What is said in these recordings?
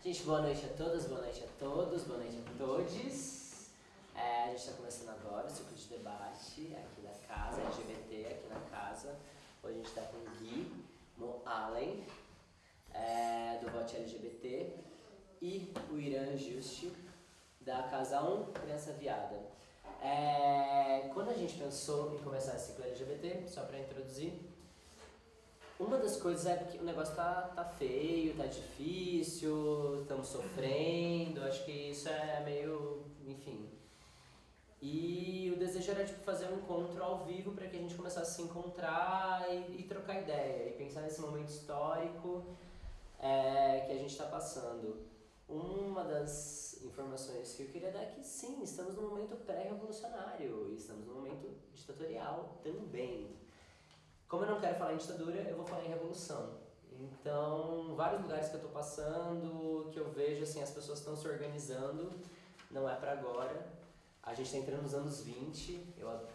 Gente, boa noite a todas, boa noite a todos, boa noite a todes. A gente está começando agora o ciclo de debate aqui da casa, LGBT aqui na casa. Hoje a gente está com o Gui Moalen, do Vote LGBT, e o Irã Juste, da Casa 1, Criança Viada. Quando a gente pensou em começar esse ciclo LGBT, só para introduzir, uma das coisas é que o negócio tá feio, tá difícil, estamos sofrendo, acho que isso é meio, enfim. E o desejo era fazer um encontro ao vivo para que a gente começasse a se encontrar e trocar ideia, e pensar nesse momento histórico que a gente está passando. Uma das informações que eu queria dar é que sim, estamos num momento pré-revolucionário, e estamos num momento ditatorial também. Como eu não quero falar em ditadura, eu vou falar em revolução. Então, vários lugares que eu estou passando, que eu vejo, assim, as pessoas estão se organizando, não é para agora. A gente está entrando nos anos 20,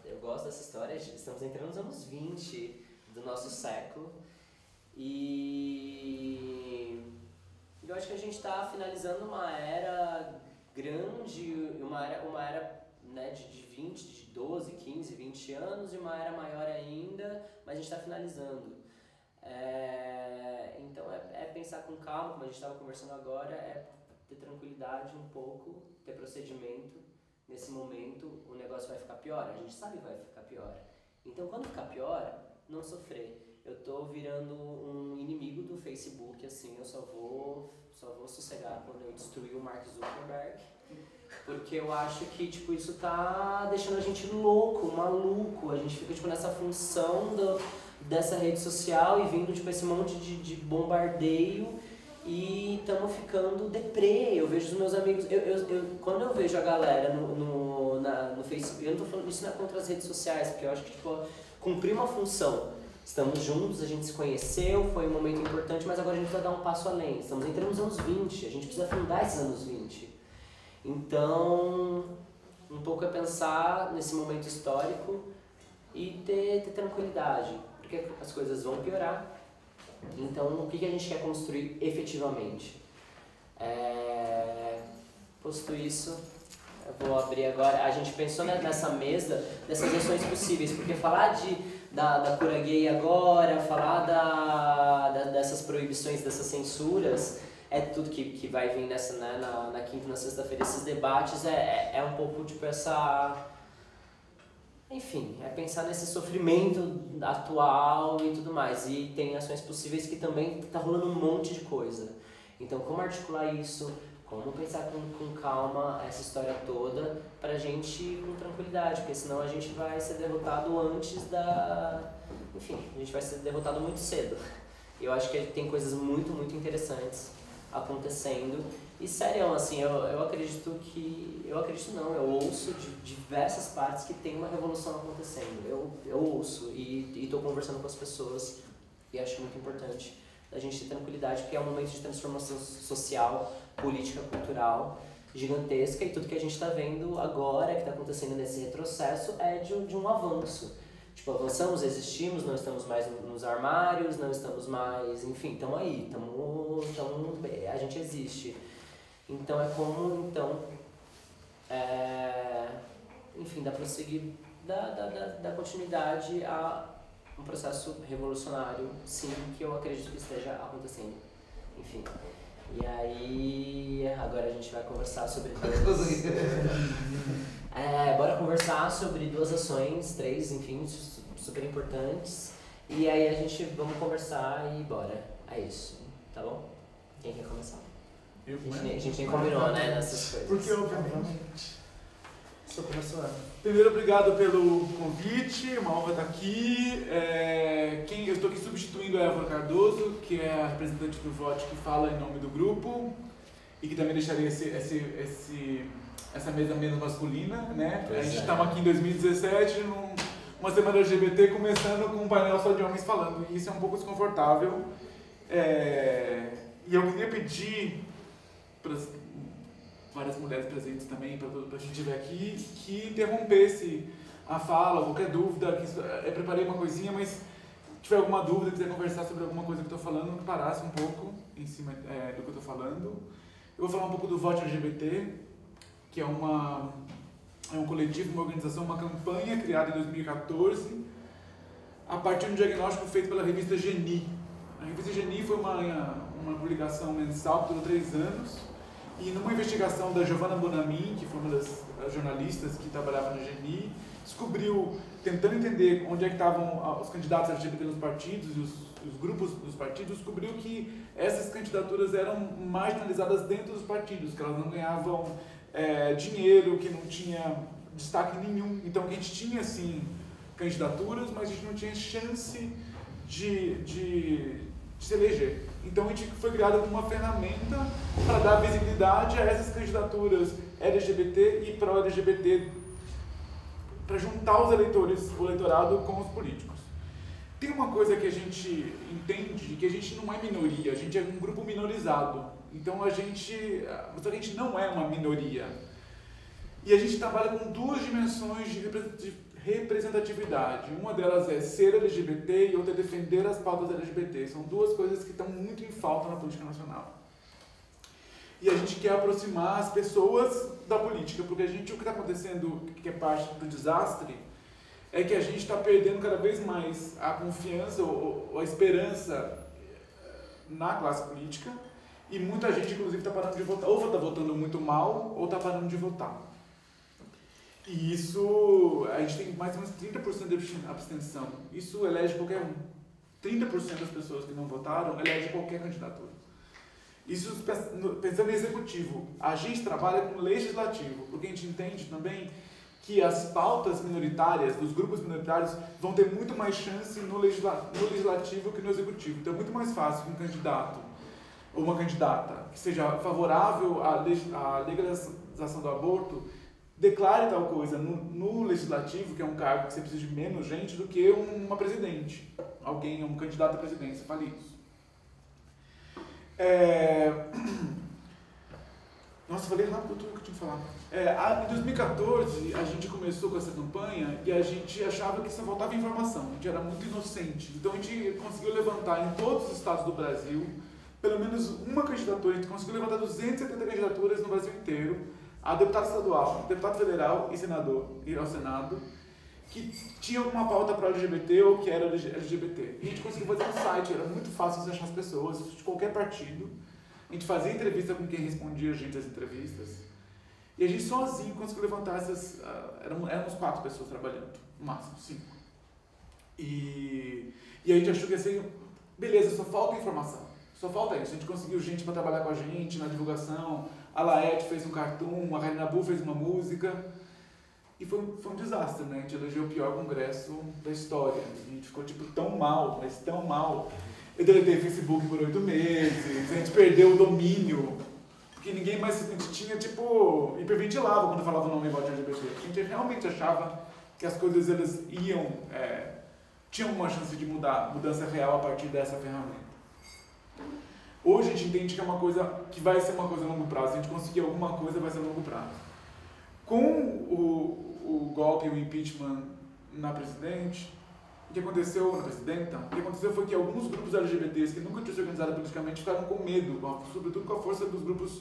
eu gosto dessa história, estamos entrando nos anos 20 do nosso século. E eu acho que a gente está finalizando uma era grande, uma era né, de 20, de 12, 15, 20 anos e uma era maior ainda, mas a gente está finalizando. Então é pensar com calma, como a gente estava conversando agora, é ter tranquilidade um pouco, ter procedimento. Nesse momento o negócio vai ficar pior, a gente sabe que vai ficar pior. Então quando ficar pior, não sofrer. Eu tô virando um inimigo do Facebook, assim, eu só vou sossegar quando eu destruir o Mark Zuckerberg. Porque eu acho que, tipo, isso tá deixando a gente louco, maluco. A gente fica, tipo, nessa função dessa rede social e vindo, tipo, esse monte de bombardeio e estamos ficando deprê. Eu vejo os meus amigos... quando eu vejo a galera no Facebook... Eu não tô falando isso, não é contra as redes sociais, porque eu acho que, tipo, cumprir uma função. Estamos juntos, a gente se conheceu, foi um momento importante, mas agora a gente precisa dar um passo além. Estamos entrando nos anos 20, a gente precisa fundar esses anos 20. Então, um pouco é pensar nesse momento histórico e ter tranquilidade, porque as coisas vão piorar. Então, o que a gente quer construir efetivamente? Posto isso, eu vou abrir agora. A gente pensou nessa mesa dessas ações possíveis, porque falar da cura gay agora, falar dessas proibições, dessas censuras, é tudo que vai vir nessa, né, na quinta e na sexta-feira. Esses debates é um pouco tipo essa... Enfim, é pensar nesse sofrimento atual e tudo mais. E tem ações possíveis que também tá rolando um monte de coisa. Então, como articular isso? Como pensar com calma essa história toda pra gente ir com tranquilidade, porque senão a gente vai ser derrotado antes da... Enfim, a gente vai ser derrotado muito cedo. Eu acho que tem coisas muito, muito interessantes acontecendo. E sério, assim, eu acredito que... Eu acredito não, eu ouço de diversas partes que tem uma revolução acontecendo. Eu ouço e tô conversando com as pessoas e acho muito importante a gente ter tranquilidade, porque é um momento de transformação social, política, cultural, gigantesca, e tudo que a gente está vendo agora, que está acontecendo nesse retrocesso, é de um avanço. Tipo, avançamos, existimos, não estamos mais nos armários, não estamos mais... Enfim, estamos aí, a gente existe. Então é como, enfim, dá prosseguir, dá continuidade a um processo revolucionário, sim, que eu acredito que esteja acontecendo. Enfim. E aí, agora a gente vai conversar sobre bora conversar sobre duas ações, três, enfim, super importantes. E aí a gente vamos conversar e bora. É isso, tá bom? Quem quer começar? A gente nem combinou, né, nessas coisas. Porque, obviamente... Estou começando. Primeiro, obrigado pelo convite, uma honra estar aqui. Eu estou aqui substituindo a Évora Cardoso, que é a representante do Vote que fala em nome do grupo e que também deixaria essa mesa menos masculina, né? A gente estava aqui em 2017, numa semana LGBT, começando com um painel só de homens falando, e isso é um pouco desconfortável. E eu queria pedir para várias mulheres presentes também, para a gente estiver aqui, que interrompesse a fala, qualquer dúvida. Eu preparei uma coisinha, mas se tiver alguma dúvida, quiser conversar sobre alguma coisa que eu estou falando, que parasse um pouco em cima do que eu estou falando. Eu vou falar um pouco do Vote LGBT, que é um coletivo, uma organização, uma campanha criada em 2014 a partir de um diagnóstico feito pela revista Geni. A revista Geni foi uma publicação mensal que durou 3 anos e numa investigação da Giovanna Bonamin, que foi uma das jornalistas que trabalhava na Geni, descobriu, tentando entender onde é que estavam os candidatos LGBT nos partidos e os grupos dos partidos, descobriu que essas candidaturas eram marginalizadas dentro dos partidos, que elas não ganhavam dinheiro, que não tinha destaque nenhum. Então, que a gente tinha, sim, candidaturas, mas a gente não tinha chance de se eleger. Então, a gente foi criado como uma ferramenta para dar visibilidade a essas candidaturas LGBT e pró-LGBT, para juntar os eleitores, o eleitorado com os políticos. Tem uma coisa que a gente entende, que a gente não é minoria, a gente é um grupo minorizado. Então só que a gente não é uma minoria. E a gente trabalha com 2 dimensões de representatividade. Uma delas é ser LGBT e outra é defender as pautas LGBT. São 2 coisas que estão muito em falta na política nacional. E a gente quer aproximar as pessoas da política, porque o que está acontecendo, que é parte do desastre, é que a gente está perdendo cada vez mais a confiança ou a esperança na classe política e muita gente, inclusive, está parando de votar. Ou está votando muito mal ou está parando de votar. E isso, a gente tem mais ou menos 30% de abstenção. Isso elege qualquer um. 30% das pessoas que não votaram elege qualquer candidatura. Isso pensando em executivo. A gente trabalha com legislativo, porque a gente entende também que as pautas minoritárias, dos grupos minoritários, vão ter muito mais chance no legislativo que no executivo. Então é muito mais fácil que um candidato ou uma candidata que seja favorável à legalização do aborto declare tal coisa no legislativo, que é um cargo que você precisa de menos gente, do que uma presidente. Um candidato à presidência fale isso. Nossa, falei rápido tudo que eu tinha que falar. Em 2014, a gente começou com essa campanha e a gente achava que só faltava informação. A gente era muito inocente. Então, a gente conseguiu levantar em todos os estados do Brasil pelo menos uma candidatura. A gente conseguiu levantar 270 candidaturas no Brasil inteiro a deputado estadual, deputado federal e senador, e ao Senado, que tinha alguma pauta para LGBT ou que era LGBT. E a gente conseguiu fazer um site, era muito fácil você achar as pessoas de qualquer partido. A gente fazia entrevista com quem respondia a gente as entrevistas. E a gente sozinho conseguiu levantar essas... éramos 4 pessoas trabalhando, no máximo, 5. E a gente achou que ia ser... Beleza, só falta informação. Só falta isso. A gente conseguiu gente para trabalhar com a gente na divulgação. A Laete fez um cartoon, a Karina Bu fez uma música. E foi um desastre, né? A gente elegeu o pior congresso da história. A gente ficou, tão mal, mas tão mal. Eu deletei o Facebook por 8 meses, a gente perdeu o domínio, porque ninguém mais tinha, hiperventilava quando falava o nome Vote LGBT. A gente realmente achava que as coisas elas tinham uma chance de mudança real a partir dessa ferramenta. Hoje a gente entende que é uma coisa que vai ser uma coisa a longo prazo. Se a gente conseguir alguma coisa, vai ser a longo prazo. Com o golpe e o impeachment na presidente, o que aconteceu na presidenta, o que aconteceu foi que alguns grupos LGBTs que nunca tinham se organizado politicamente ficaram com medo, sobretudo com a força dos grupos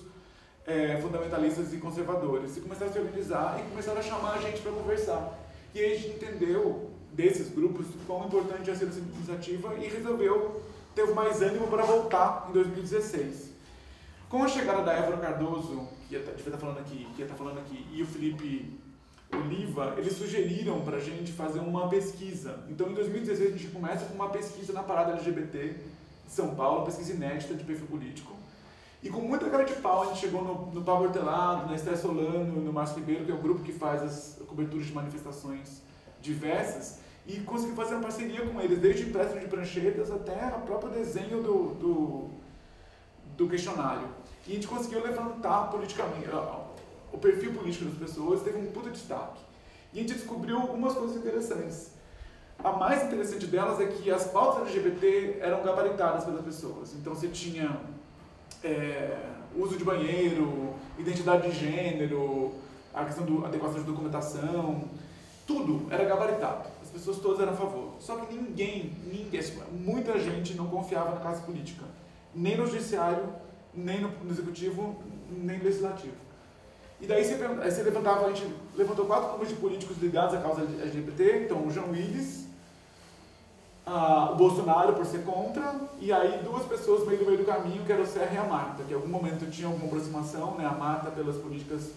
fundamentalistas e conservadores, e começaram a se organizar e começaram a chamar a gente para conversar. E aí a gente entendeu desses grupos quão importante ia ser essa iniciativa e teve mais ânimo para voltar em 2016. Com a chegada da Évora Cardoso, que devia estar falando aqui, e o Felipe Oliva, eles sugeriram para a gente fazer uma pesquisa. Então, em 2016, a gente começa com uma pesquisa na parada LGBT de São Paulo, uma pesquisa inédita de perfil político. E com muita cara de pau, a gente chegou no Pablo Hortelado, na Esther Solano, no Márcio Ribeiro, que é o grupo que faz as coberturas de manifestações diversas, e conseguiu fazer uma parceria com eles, desde empréstimo de pranchetas até o próprio desenho do questionário. E a gente conseguiu levantar politicamente o perfil político das pessoas, teve um puta destaque. E a gente descobriu algumas coisas interessantes. A mais interessante delas é que as pautas LGBT eram gabaritadas pelas pessoas. Então você tinha uso de banheiro, identidade de gênero, a questão da adequação de documentação, tudo era gabaritado. As pessoas todas eram a favor. Só que ninguém, muita gente não confiava na classe política, nem no judiciário nem no executivo, nem no legislativo. E daí você levantava, a gente levantou 4 nomes de políticos ligados à causa LGBT, então o Jean Willis, o Bolsonaro por ser contra, e aí 2 pessoas meio do caminho, que era o Serra e a Marta, que em algum momento tinha alguma aproximação, né, a Marta pelas políticas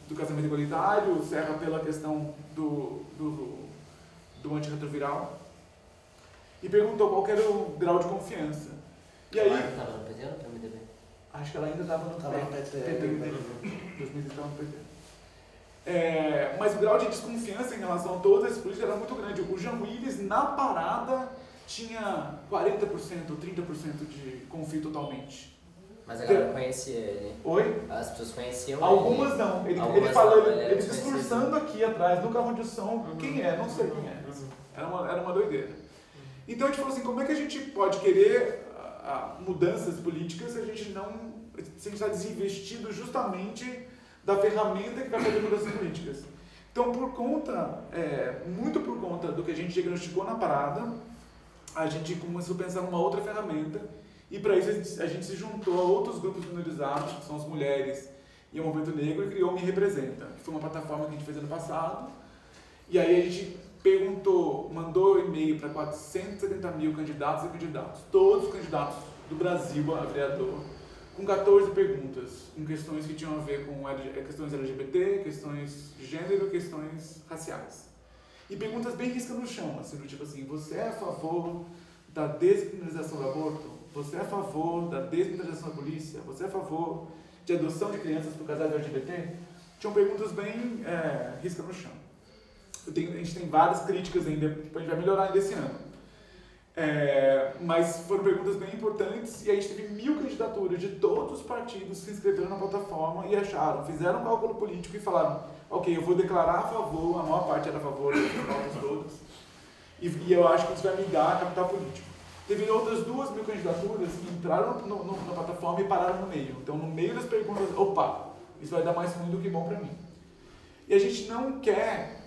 do casamento igualitário, o Serra pela questão do antirretroviral, e perguntou qual era o grau de confiança. E aí... Ela estava no PT ou no PMDB? Acho que ela ainda estava no PT. 2000 estava no PT. Mas o grau de desconfiança em relação a todas as políticas era muito grande. O Jean Willis, na parada, tinha 40%, 30% de conflito totalmente. Mas a galera conhecia ele. Oi? As pessoas conheciam Algumas ele. não. Ele Algumas falou, não, ele discursando aqui atrás, no carro de som, quem é? Não sei quem é. Era uma doideira. Então a gente falou assim, como é que a gente pode querer mudanças políticas se a gente está desinvestido justamente da ferramenta que vai fazer mudanças políticas? Então, muito por conta do que a gente diagnosticou na parada, a gente começou a pensar numa outra ferramenta, e para isso a gente se juntou a outros grupos minorizados, que são as mulheres e o movimento negro, e criou o Me Representa, que foi uma plataforma que a gente fez ano passado. E aí a gente mandou e-mail para 470 mil candidatos e candidatos, todos os candidatos do Brasil a vereador, com 14 perguntas, em questões que tinham a ver com questões LGBT, questões de gênero, questões raciais. E perguntas bem risca no chão, assim, do tipo assim, você é a favor da descriminalização do aborto? Você é a favor da desmilitarização da polícia? Você é a favor de adoção de crianças por casais LGBT? Tinham perguntas bem risca no chão. A gente tem várias críticas ainda, a gente vai melhorar ainda esse ano. Mas foram perguntas bem importantes, e a gente teve 1000 candidaturas de todos os partidos que se inscreveram na plataforma e fizeram um cálculo político e falaram, ok, eu vou declarar a favor, a maior parte era a favor das pautas todas, e eu acho que isso vai me dar capital político. Teve outras 2.000 candidaturas que entraram na plataforma e pararam no meio. Então, no meio das perguntas, opa, isso vai dar mais ruim do que bom para mim. E a gente não quer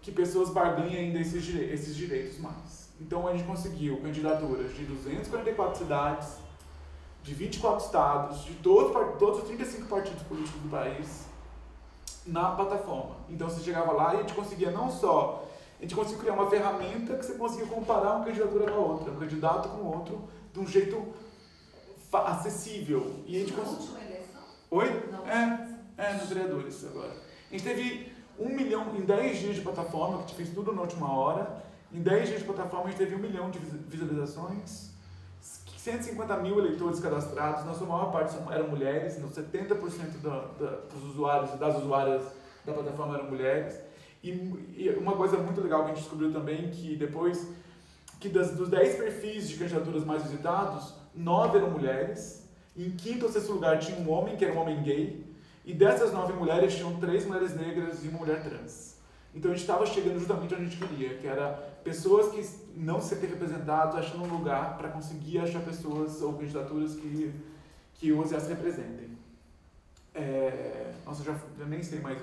que pessoas barganhem ainda esses direitos mais. Então, a gente conseguiu candidaturas de 244 cidades, de 24 estados, de todos os 35 partidos políticos do país, na plataforma. Então, você chegava lá e a gente conseguia não só... A gente conseguiu criar uma ferramenta que você conseguia comparar uma candidatura com a outra, um candidato com o outro, de um jeito acessível. E a gente conseguiu... última eleição? Oi? Não. Nos vereadores agora. A gente teve 1 milhão em 10 dias de plataforma, que a gente fez tudo na última hora. Em 10 dias de plataforma, a gente teve 1 milhão de visualizações, 150 mil eleitores cadastrados, na sua maior parte eram mulheres, 70% dos usuários e das usuárias da plataforma eram mulheres. E uma coisa muito legal que a gente descobriu também, que depois, que dos 10 perfis de candidaturas mais visitados, 9 eram mulheres, e em quinto ou sexto lugar tinha um homem, que era um homem gay, e dessas 9 mulheres tinham 3 mulheres negras e uma mulher trans. Então a gente estava chegando justamente onde a gente queria, que era pessoas que não se sentem representadas, achando um lugar para conseguir achar pessoas ou candidaturas que os as representem. Nossa, eu nem sei mais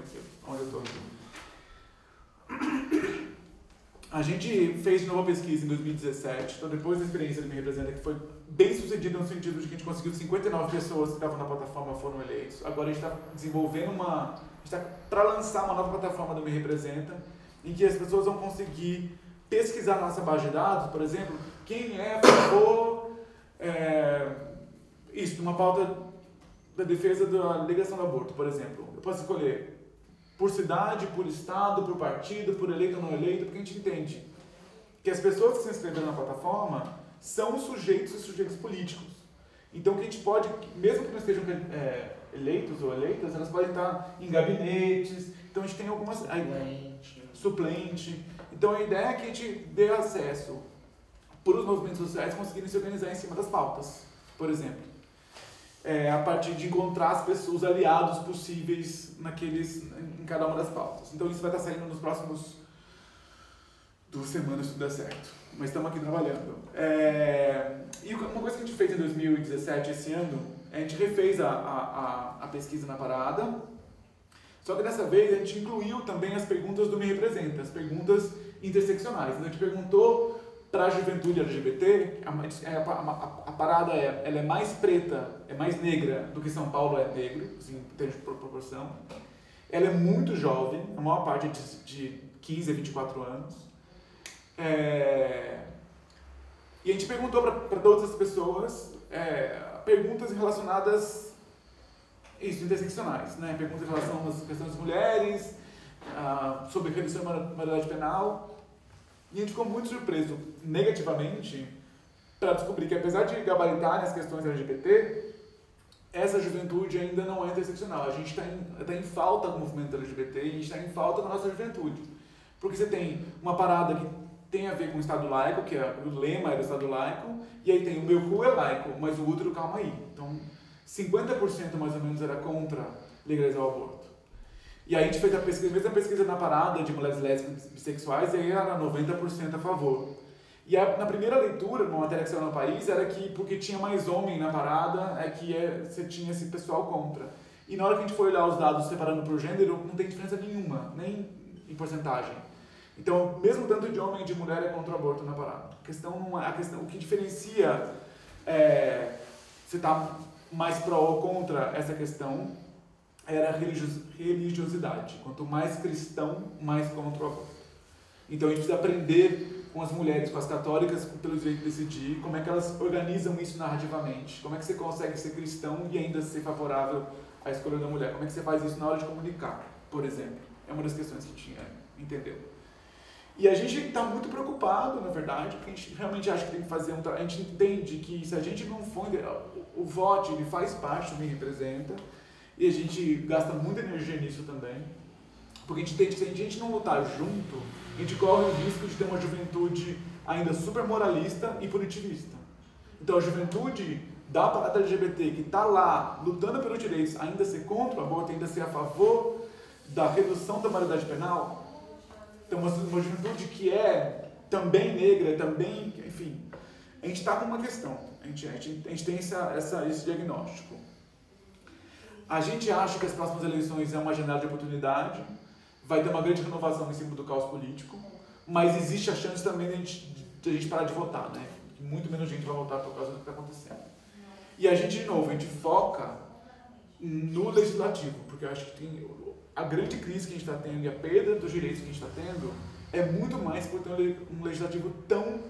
onde eu estou aqui. A gente fez de novo uma pesquisa em 2017, então depois da experiência do Me Representa, que foi bem sucedida no sentido de que a gente conseguiu 59 pessoas que estavam na plataforma foram eleitos. Agora a gente está desenvolvendo a gente está para lançar uma nova plataforma do Me Representa, em que as pessoas vão conseguir pesquisar na nossa base de dados, por exemplo, quem é a favor de uma pauta da defesa da legislação do aborto, por exemplo. Eu posso escolher por cidade, por estado, por partido, por eleito ou não eleito, porque a gente entende que as pessoas que se inscreveram na plataforma são sujeitos e sujeitos políticos. Então, que a gente pode, mesmo que não estejam eleitos ou eleitas, elas podem estar em gabinetes. Então, a gente tem algumas... Suplente. Então, a ideia é que a gente dê acesso para os movimentos sociais conseguirem se organizar em cima das pautas, por exemplo. A partir de encontrar as pessoas, os aliados possíveis em cada uma das pautas. Então isso vai estar saindo nos próximos 2 semanas, se tudo der certo. Mas estamos aqui trabalhando. E uma coisa que a gente fez em 2017, esse ano, a gente refez a pesquisa na parada, só que dessa vez a gente incluiu também as perguntas do Me Representa, as perguntas interseccionais. Então a gente perguntou para a juventude LGBT, a parada ela é mais preta, é mais negra do que São Paulo é negro, assim, em termos de proporção. Ela é muito jovem, a maior parte é de 15 a 24 anos. E a gente perguntou para todas as pessoas perguntas relacionadas a isso, interseccionais, né? Perguntas em relação às questões das mulheres, sobre redução da maioridade penal. E a gente ficou muito surpreso, negativamente, para descobrir que, apesar de gabaritarem as questões LGBT, essa juventude ainda não é interseccional. A gente está em falta com o movimento LGBT e a gente está em falta com a nossa juventude. Porque você tem uma parada que tem a ver com o Estado laico, que o lema é do Estado laico, e aí tem o meu cu é laico, mas o útero, calma aí. Então, 50% mais ou menos era contra legalizar o aborto. E aí a gente fez a mesma pesquisa na parada de mulheres lésbicas e bissexuais, e aí era 90% a favor. E na primeira leitura, numa matéria que saiu no país, era que porque tinha mais homem na parada, você tinha esse pessoal contra. E na hora que a gente foi olhar os dados separando por gênero, não tem diferença nenhuma, nem em porcentagem. Então, mesmo tanto de homem e de mulher é contra o aborto na parada. O que diferencia você está mais pró ou contra essa questão era a religiosidade. Quanto mais cristão, mais contra o aborto. Então a gente precisa aprender com as mulheres, com as católicas, pelo direito de decidir, como é que elas organizam isso narrativamente. Como é que você consegue ser cristão e ainda ser favorável à escolha da mulher. Como é que você faz isso na hora de comunicar, por exemplo. É uma das questões que a gente entendeu. E a gente está muito preocupado, na verdade, porque a gente realmente acha que tem que fazer um trabalho. A gente entende que se a gente não for... O voto, ele faz parte do que representa. E a gente gasta muita energia nisso também, porque a gente entende que se a gente não lutar junto, a gente corre o risco de ter uma juventude ainda super moralista e punitivista. Então a juventude da parada LGBT que está lá lutando pelos direitos, ainda ser contra o aborto, ainda ser a favor da redução da maioridade penal, então uma juventude que é também negra, também, enfim, a gente está com uma questão, a gente tem esse diagnóstico. A gente acha que as próximas eleições é uma janela de oportunidade, vai ter uma grande renovação em cima do caos político, mas existe a chance também de a gente parar de votar, né? Muito menos gente vai votar por causa do que está acontecendo. E a gente, de novo, a gente foca no legislativo, porque eu acho que a grande crise que a gente está tendo e a perda dos direitos que a gente está tendo é muito mais por ter um legislativo tão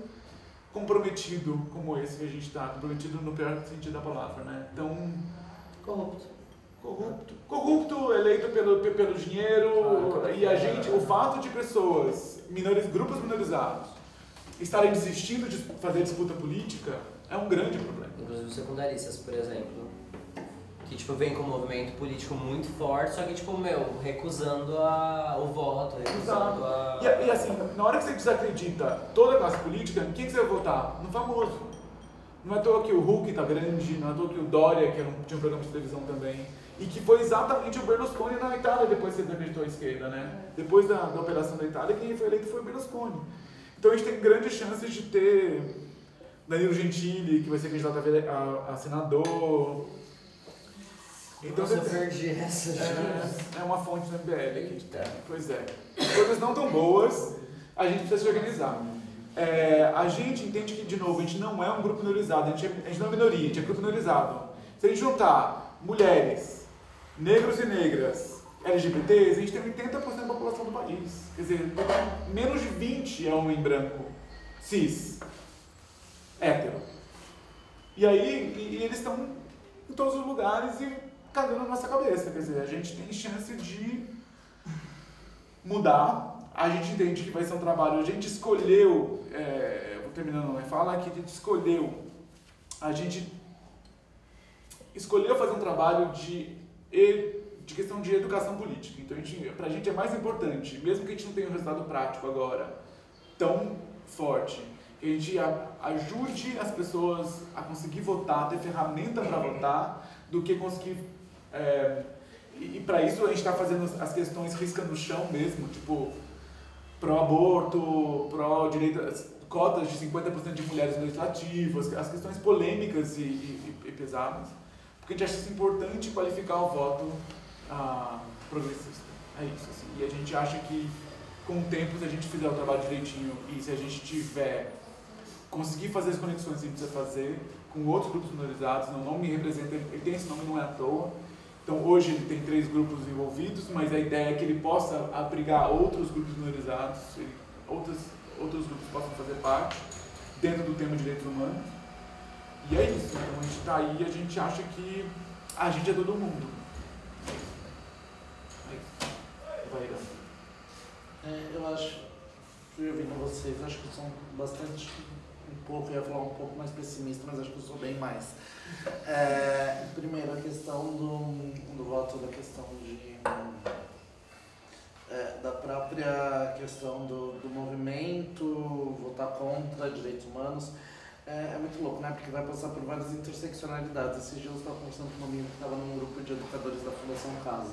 comprometido como esse que a gente está, comprometido no pior sentido da palavra, né? Tão corrupto, eleito pelo dinheiro, e o fato de pessoas, grupos minorizados, estarem desistindo de fazer disputa política é um grande problema. Inclusive os secundaristas, por exemplo, que vem com um movimento político muito forte, só que recusando o voto, recusando a... E assim, na hora que você desacredita toda a classe política, quem que você vai votar? No famoso. Não é à toa que o Hulk tá grande, não é à toa que o Dória, que tinha um programa de televisão também, e que foi exatamente o Berlusconi na Itália, depois que ele desacreditou a esquerda, né? Depois da operação da Itália, quem foi eleito foi o Berlusconi. Então a gente tem grandes chances de ter Danilo Gentili, que vai ser candidato a senador. Então eu perdi essa chance. É uma fonte do MBL aqui. Pois é. Coisas não tão boas, a gente precisa se organizar. A gente entende que, de novo, a gente não é um grupo minorizado, a gente não é minoria, a gente é grupo minorizado. Se a gente juntar mulheres, negros e negras, LGBTs, a gente tem 80% da população do país. Quer dizer, menos de 20% é homem branco, cis, hétero. E aí, eles estão em todos os lugares e cagando na nossa cabeça. Quer dizer, a gente tem chance de mudar. A gente entende que vai ser um trabalho, a gente escolheu, vou terminando a minha fala, que a gente escolheu fazer um trabalho de questão de educação política. Então, pra gente é mais importante, mesmo que a gente não tenha um resultado prático agora tão forte, que a gente ajude as pessoas a conseguir votar, ter ferramenta para votar, do que conseguir... E para isso a gente está fazendo as questões risca no chão mesmo, tipo, pró-aborto, pró-direito, cotas de 50% de mulheres legislativas, as questões polêmicas e pesadas, porque a gente acha isso importante qualificar o voto progressista. É isso, assim. E a gente acha que com o tempo, se a gente fizer o trabalho direitinho e se a gente tiver conseguir fazer as conexões que a gente precisa fazer com outros grupos minorizados. Não me representa, ele tem esse nome, não é à toa. Então hoje ele tem 3 grupos envolvidos, mas a ideia é que ele possa abrigar outros grupos minorizados, outros grupos possam fazer parte dentro do tema direitos humanos. E é isso, então a gente está aí e a gente acha que a gente é todo mundo. É isso. Vai, Irã. Eu acho, eu ouvindo vocês, acho que eu sou bastante, eu ia falar um pouco mais pessimista, mas acho que eu sou bem mais. Primeiro, a questão do voto, da questão da própria questão do movimento, votar contra direitos humanos, é muito louco, né? Porque vai passar por várias interseccionalidades. Esses dias eu estava conversando com um amigo que estava num grupo de educadores da Fundação Casa.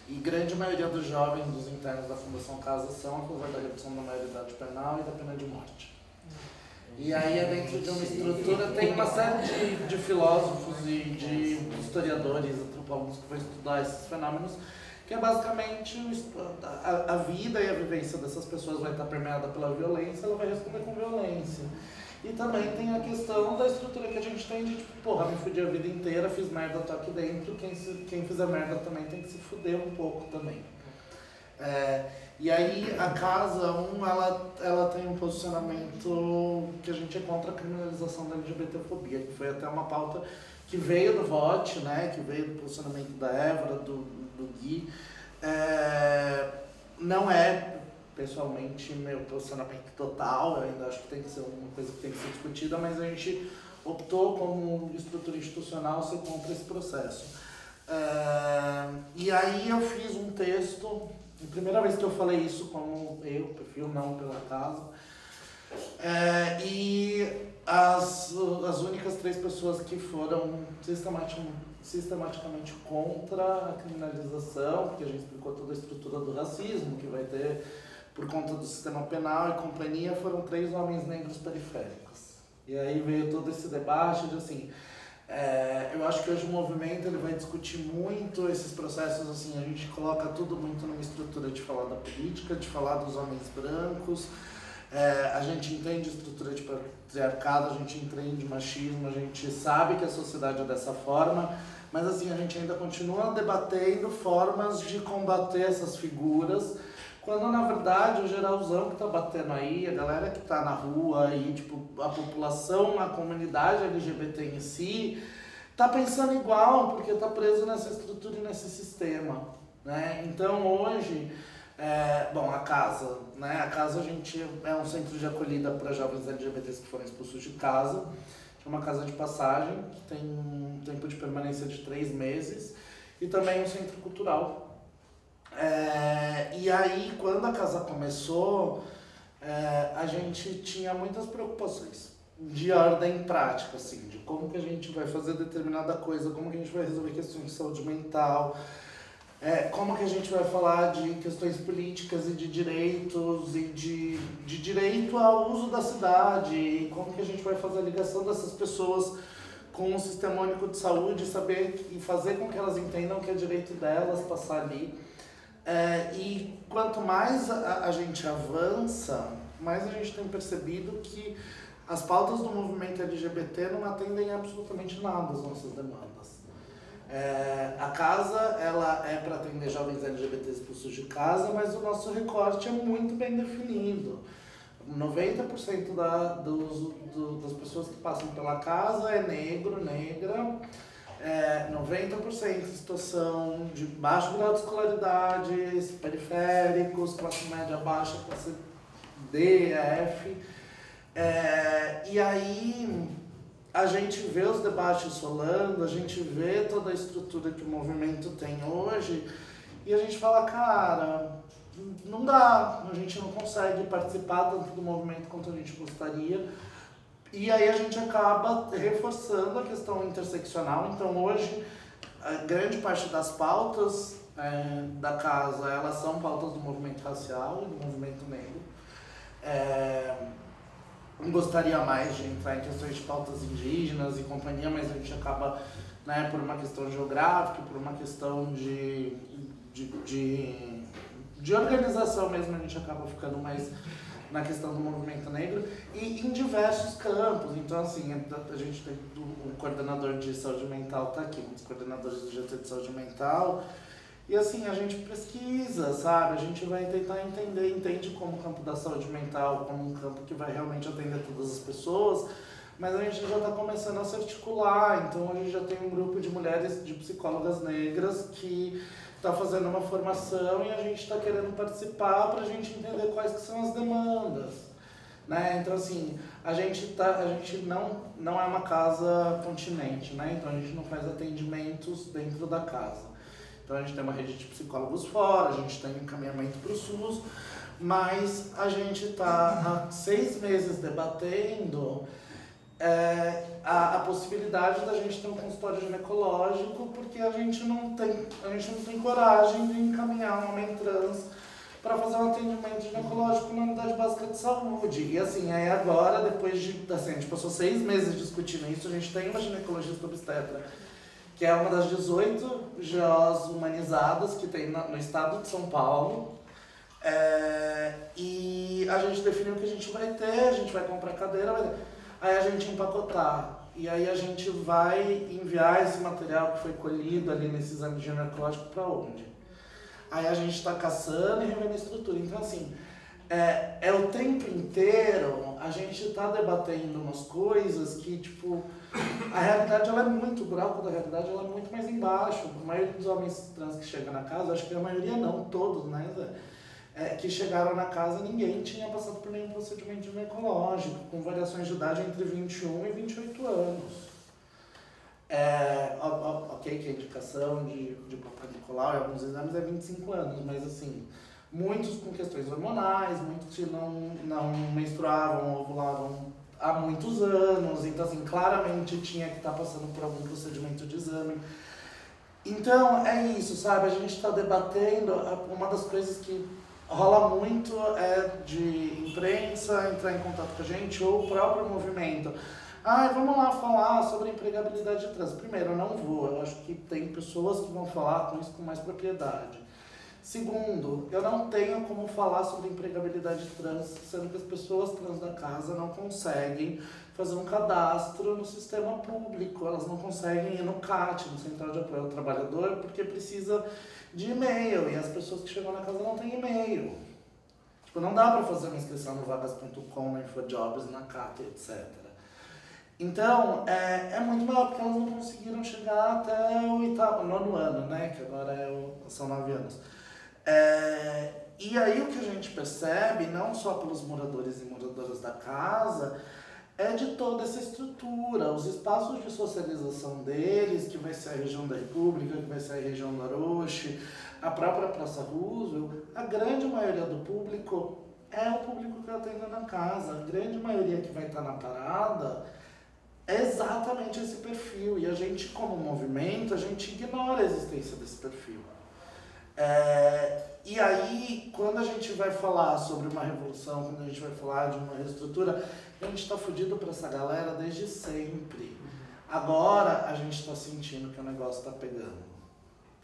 E grande maioria dos jovens, dos internos da Fundação Casa, são a favor da redução da maioridade penal e da pena de morte. E aí, dentro de uma estrutura, tem uma série de filósofos e de historiadores, antropólogos que vão estudar esses fenômenos, que é basicamente a vida e a vivência dessas pessoas vai estar permeada pela violência, ela vai responder com violência. E também tem a questão da estrutura que a gente tem de tipo, porra, me fudi a vida inteira, fiz merda, tô aqui dentro, quem fizer merda também tem que se fuder um pouco também. E aí a Casa 1, ela tem um posicionamento que a gente é contra a criminalização da LGBTfobia, que foi até uma pauta que veio do VOT, né, que veio do posicionamento da Évora, do Gui. Não é, pessoalmente, meu posicionamento total, eu ainda acho que tem que ser uma coisa que tem que ser discutida, mas a gente optou como estrutura institucional ser contra esse processo. E aí eu fiz um texto, a primeira vez que eu falei isso como perfil, não pela Casa, e as únicas 3 pessoas que foram sistematicamente contra a criminalização, porque a gente explicou toda a estrutura do racismo que vai ter por conta do sistema penal e companhia, foram 3 homens negros periféricos. E aí veio todo esse debate de assim, eu acho que hoje o movimento ele vai discutir muito esses processos, assim, a gente coloca tudo muito numa estrutura de falar da política, de falar dos homens brancos, a gente entende a estrutura de patriarcado, a gente entende machismo, a gente sabe que a sociedade é dessa forma, mas assim, a gente ainda continua debatendo formas de combater essas figuras, quando na verdade o geralzão que tá batendo aí, a galera que tá na rua aí, tipo, a população, a comunidade LGBT em si, tá pensando igual, porque tá preso nessa estrutura e nesse sistema, né? Então hoje, a Casa, né? A Casa a gente é um centro de acolhida para jovens LGBTs que foram expulsos de casa, é uma casa de passagem, que tem um tempo de permanência de 3 meses, e também um centro cultural. E aí, quando a Casa começou, a gente tinha muitas preocupações de ordem prática, assim, de como que a gente vai fazer determinada coisa, como que a gente vai resolver questões de saúde mental, como que a gente vai falar de questões políticas e de direitos e de direito ao uso da cidade, e como que a gente vai fazer a ligação dessas pessoas com o Sistema Único de Saúde, saber e fazer com que elas entendam que é direito delas passar ali. E quanto mais a gente avança, mais a gente tem percebido que as pautas do movimento LGBT não atendem absolutamente nada às nossas demandas. A Casa, ela é para atender jovens LGBTs expulsos de casa, mas o nosso recorte é muito bem definido. 90% das pessoas que passam pela Casa é negro, negra, 90% em situação de baixo grau de escolaridade, periféricos, classe média baixa, classe D, F. E aí a gente vê os debates rolando, a gente vê toda a estrutura que o movimento tem hoje e a gente fala, cara, não dá, a gente não consegue participar tanto do movimento quanto a gente gostaria. E aí a gente acaba reforçando a questão interseccional. Então hoje, a grande parte das pautas da Casa, elas são pautas do movimento racial e do movimento negro. Gostaria mais de entrar em questões de pautas indígenas e companhia, mas a gente acaba, né, por uma questão geográfica, por uma questão de organização mesmo, a gente acaba ficando mais na questão do movimento negro e em diversos campos. Então, assim, a gente tem o coordenador de saúde mental está aqui, um dos coordenadores do GT de saúde mental, e assim, a gente pesquisa, sabe? A gente vai tentar entende como o campo da saúde mental, como um campo que vai realmente atender todas as pessoas, mas a gente já está começando a se articular. Então, a gente já tem um grupo de mulheres, de psicólogas negras que está fazendo uma formação e a gente está querendo participar para a gente entender quais que são as demandas, né? Então, assim, a gente não é uma casa continente, né? Então, a gente não faz atendimentos dentro da casa. Então, a gente tem uma rede de psicólogos fora, a gente tem encaminhamento para o SUS, mas a gente está há 6 meses debatendo a possibilidade da gente ter um consultório ginecológico, porque a gente não tem coragem de encaminhar uma mãe trans para fazer um atendimento ginecológico na unidade básica de saúde. E assim, aí agora, depois de, assim, a gente passou 6 meses discutindo isso, a gente tem uma ginecologista obstetra, que é uma das 18 GOs humanizadas que tem no estado de São Paulo. E a gente definiu o que a gente vai ter, a gente vai comprar cadeira, aí a gente empacotar. E aí a gente vai enviar esse material que foi colhido ali nesse exame ginecológico para onde? Aí a gente está caçando e revendo a estrutura. Então, assim, o tempo inteiro a gente está debatendo umas coisas que, tipo, a realidade ela é muito, o buraco da realidade ela é muito mais embaixo. A maioria dos homens trans que chegam na casa, acho que a maioria não, todos, né, que chegaram na casa, ninguém tinha passado por nenhum procedimento ginecológico, com variações de idade entre 21 e 28 anos. Ok, que a indicação de Papai Nicolau e alguns exames é 25 anos, mas assim, muitos com questões hormonais, muitos que não menstruavam, ovulavam há muitos anos, então assim, claramente tinha que estar passando por algum procedimento de exame. Então, é isso, sabe? A gente está debatendo, uma das coisas que rola muito de imprensa entrar em contato com a gente, ou o próprio movimento. Vamos lá falar sobre empregabilidade trans. Primeiro, eu não vou, eu acho que tem pessoas que vão falar com isso com mais propriedade. Segundo, eu não tenho como falar sobre empregabilidade trans, sendo que as pessoas trans da casa não conseguem fazer um cadastro no sistema público, elas não conseguem ir no CAT, no Central de Apoio ao Trabalhador, porque precisa de e-mail, e as pessoas que chegam na casa não têm e-mail. Tipo, não dá para fazer uma inscrição no vagas.com, na InfoJobs, na CAT, etc. Então, é muito maior, porque elas não conseguiram chegar até o 9º ano, né, que agora são 9 anos. E aí o que a gente percebe, não só pelos moradores e moradoras da casa, é de toda essa estrutura, os espaços de socialização deles, que vai ser a região da República, que vai ser a região do Aroche, a própria Praça Roosevelt. A grande maioria do público é o público que atende na casa, a grande maioria que vai estar na parada é exatamente esse perfil, e a gente, como movimento, a gente ignora a existência desse perfil. E aí, quando a gente vai falar sobre uma revolução, quando a gente vai falar de uma reestrutura, a gente está fudido para essa galera desde sempre. Agora a gente está sentindo que o negócio está pegando.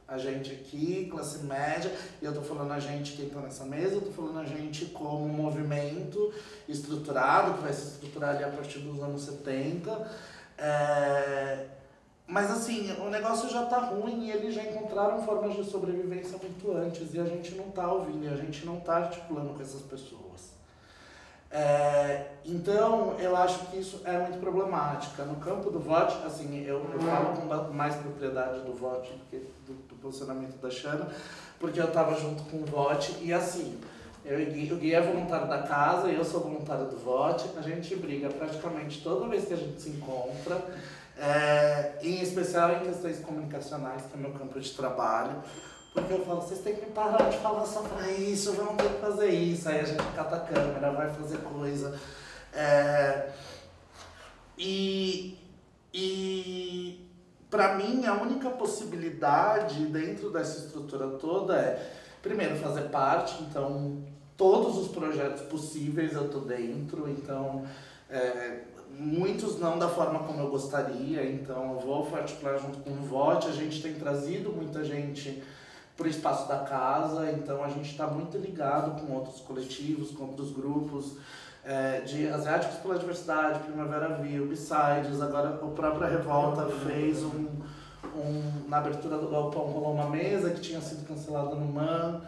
A gente aqui, classe média, e eu estou falando a gente que está nessa mesa, eu estou falando a gente como um movimento estruturado, que vai se estruturar ali a partir dos anos 70. Mas assim, o negócio já está ruim e eles já encontraram formas de sobrevivência muito antes e a gente não está ouvindo, e a gente não está articulando com essas pessoas. Então, eu acho que isso é muito problemática. No campo do voto, assim, eu falo com mais propriedade do voto do que do posicionamento da Xana, porque eu estava junto com o voto e assim, o Gui é voluntário da casa e eu sou voluntário do voto, a gente briga praticamente toda vez que a gente se encontra. Em especial em questões comunicacionais, que é o meu campo de trabalho, porque eu falo, vocês têm que parar de falar só pra isso, vamos ter que fazer isso, aí a gente cata a câmera, vai fazer coisa. E pra mim a única possibilidade dentro dessa estrutura toda é, primeiro, fazer parte, então todos os projetos possíveis eu tô dentro, então muitos não da forma como eu gostaria, então eu vou articular junto com o VOT. A gente tem trazido muita gente para o espaço da casa, então a gente está muito ligado com outros coletivos, com outros grupos, de Asiáticos pela Diversidade, Primavera Viu, Besides, agora a própria Revolta fez na abertura do Galpão rolou uma mesa que tinha sido cancelada no MAN.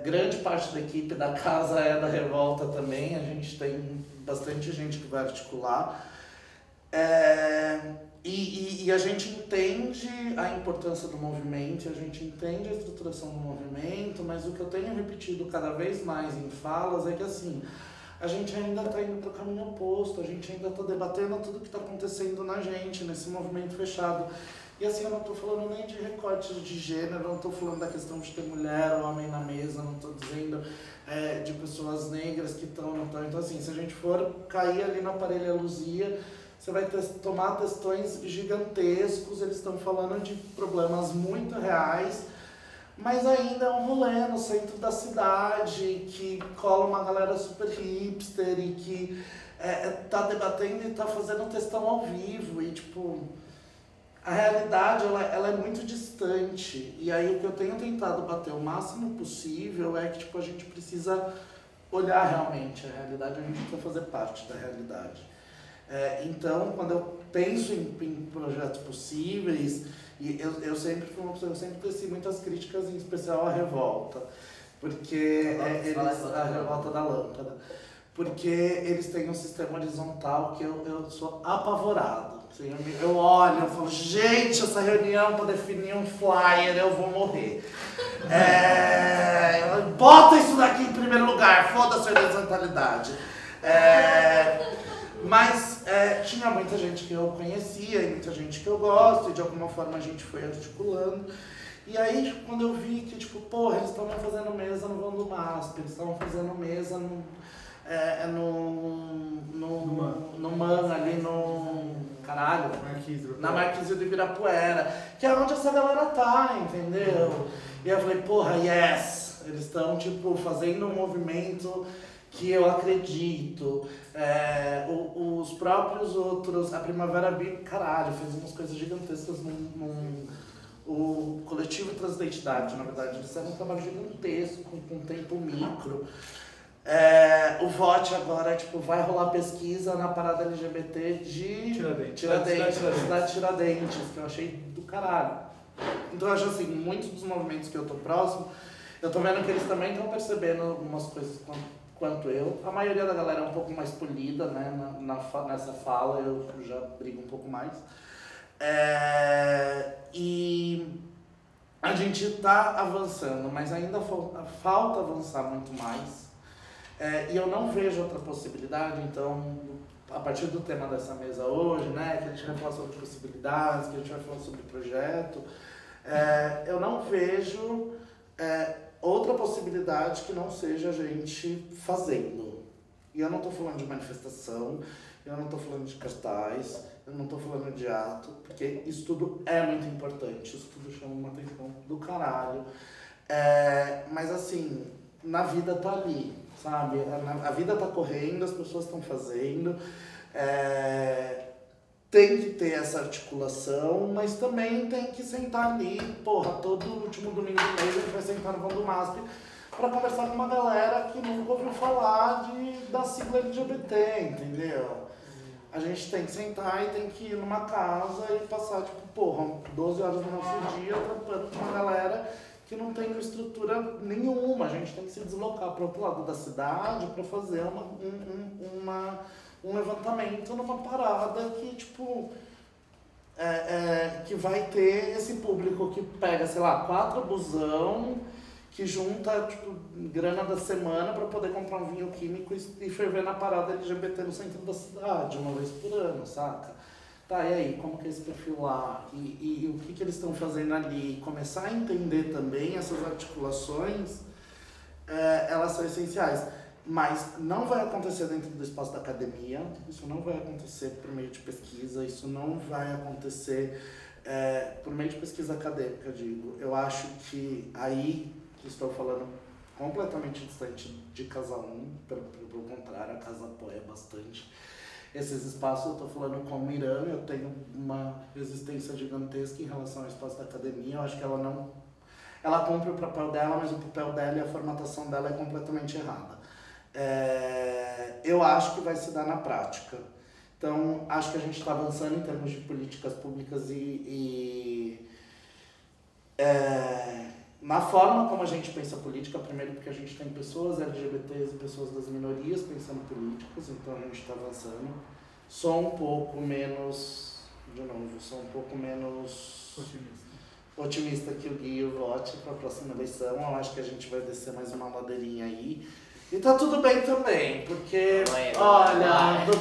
Grande parte da equipe da casa é da Revolta também, a gente tem bastante gente que vai articular. E a gente entende a importância do movimento, a gente entende a estruturação do movimento, mas o que eu tenho repetido cada vez mais em falas é que assim, a gente ainda está indo para o caminho oposto, a gente ainda está debatendo tudo que está acontecendo na gente, nesse movimento fechado. E assim, eu não estou falando nem de recortes de gênero, não estou falando da questão de ter mulher ou homem na mesa, não estou dizendo de pessoas negras que estão, não estão. Então assim, se a gente for cair ali no aparelho Luzia, você vai tomar textões gigantescos, eles estão falando de problemas muito reais, mas ainda é um rolê no centro da cidade, que cola uma galera super hipster e que tá debatendo e tá fazendo textão ao vivo, e tipo, a realidade ela é muito distante. E aí o que eu tenho tentado bater o máximo possível é que tipo, a gente precisa olhar realmente a realidade, a gente precisa fazer parte da realidade. Então, quando eu penso em projetos possíveis, e eu sempre fui uma pessoa, eu sempre teci muitas críticas, em especial à Revolta, porque a Revolta da Lâmpada, porque eles têm um sistema horizontal que eu sou apavorado. Assim, eu olho, eu falo, gente, essa reunião para definir um flyer, eu vou morrer. Bota isso daqui em primeiro lugar, foda-se a horizontalidade. Mas tinha muita gente que eu conhecia e muita gente que eu gosto, e de alguma forma a gente foi articulando. E aí, quando eu vi que, tipo, porra, eles estavam fazendo mesa no Vão do MASP, eles estavam fazendo mesa no MAN, ali no... Caralho, na Marquise do Ibirapuera, que é onde essa galera tá, entendeu? E eu falei, porra, yes! Eles estão, tipo, fazendo um movimento que eu acredito. Os próprios outros, a Primavera Viu, caralho, fez umas coisas gigantescas o coletivo Transidentidade, na verdade, eles fizeram um trabalho gigantesco, com tempo micro. O VOT agora, tipo, vai rolar pesquisa na parada LGBT de Tiradentes, da cidade de Tiradentes, que eu achei do caralho. Então eu acho assim, muitos dos movimentos que eu tô próximo, eu tô vendo que eles também estão percebendo algumas coisas quanto eu. A maioria da galera é um pouco mais polida, né? Nessa fala eu já brigo um pouco mais. E a gente tá avançando, mas ainda falta avançar muito mais. E eu não vejo outra possibilidade, então, a partir do tema dessa mesa hoje, né, que a gente vai falar sobre possibilidades, que a gente vai falar sobre projeto, eu não vejo outra possibilidade que não seja a gente fazendo. E eu não estou falando de manifestação, eu não estou falando de cartaz, eu não estou falando de ato, porque isso tudo é muito importante, isso tudo chama uma atenção do caralho. Mas assim, na vida tá ali, sabe? A vida tá correndo, as pessoas estão fazendo, tem que ter essa articulação, mas também tem que sentar ali, porra, todo último domingo do mês a gente vai sentar no Vão do MASP para conversar com uma galera que nunca ouviu falar da sigla LGBT, entendeu? A gente tem que sentar e tem que ir numa casa e passar, tipo, porra, 12 horas do nosso dia trampando com uma galera que não tem estrutura nenhuma. A gente tem que se deslocar para o outro lado da cidade para fazer um levantamento numa parada que, tipo, que vai ter esse público que pega, sei lá, 4 busão, que junta, tipo, grana da semana para poder comprar um vinho químico e ferver na parada LGBT no centro da cidade, uma vez por ano, saca? Tá, e aí, como que é esse perfil lá? E o que eles estão fazendo ali? Começar a entender também essas articulações, elas são essenciais. Mas não vai acontecer dentro do espaço da academia, isso não vai acontecer por meio de pesquisa, isso não vai acontecer por meio de pesquisa acadêmica, digo. Eu acho que aí, que estou falando completamente distante de Casa 1, pelo contrário, a Casa apoia bastante esses espaços. Eu estou falando como Irã, eu tenho uma resistência gigantesca em relação ao espaço da academia. Eu acho que ela ela cumpre o papel dela, mas o papel dela e a formatação dela é completamente errada. Eu acho que vai se dar na prática. Então, acho que a gente está avançando em termos de políticas públicas na forma como a gente pensa política, primeiro porque a gente tem pessoas LGBTs e pessoas das minorias pensando políticas, então a gente está avançando. Sou um pouco menos otimista que o Gui vote para a próxima eleição. Eu acho que a gente vai descer mais uma ladeirinha aí. E tá tudo bem também, porque, olha, do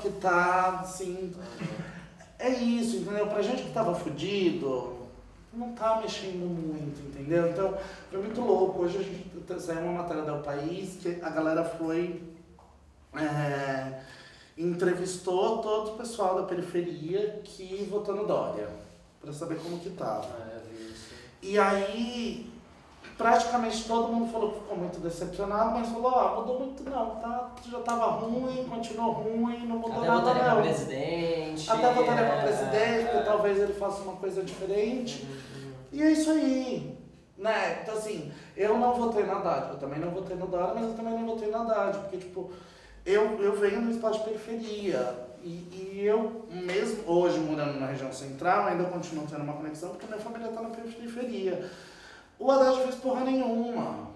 que tá, assim, é isso, entendeu? Pra gente que tava fudido, não tá mexendo muito, entendeu? Então, foi muito louco. Hoje a gente saiu uma matéria do País que a galera foi, entrevistou todo o pessoal da periferia que votou no Dória, pra saber como que tava. E aí, praticamente todo mundo falou que ficou muito decepcionado, mas falou, mudou muito não, tá? Já tava ruim, continuou ruim, não mudou nada não. Até votaria pra presidente. Até votaria pra presidente, porque talvez ele faça uma coisa diferente. E é isso aí, né? Então assim, eu não votei na Haddad, eu também não votei no Dória, mas eu também não votei na Haddad, porque tipo, eu venho do espaço de periferia. E eu, mesmo hoje morando na região central, ainda continuo tendo uma conexão, porque minha família tá na periferia. O Haddad não fez porra nenhuma.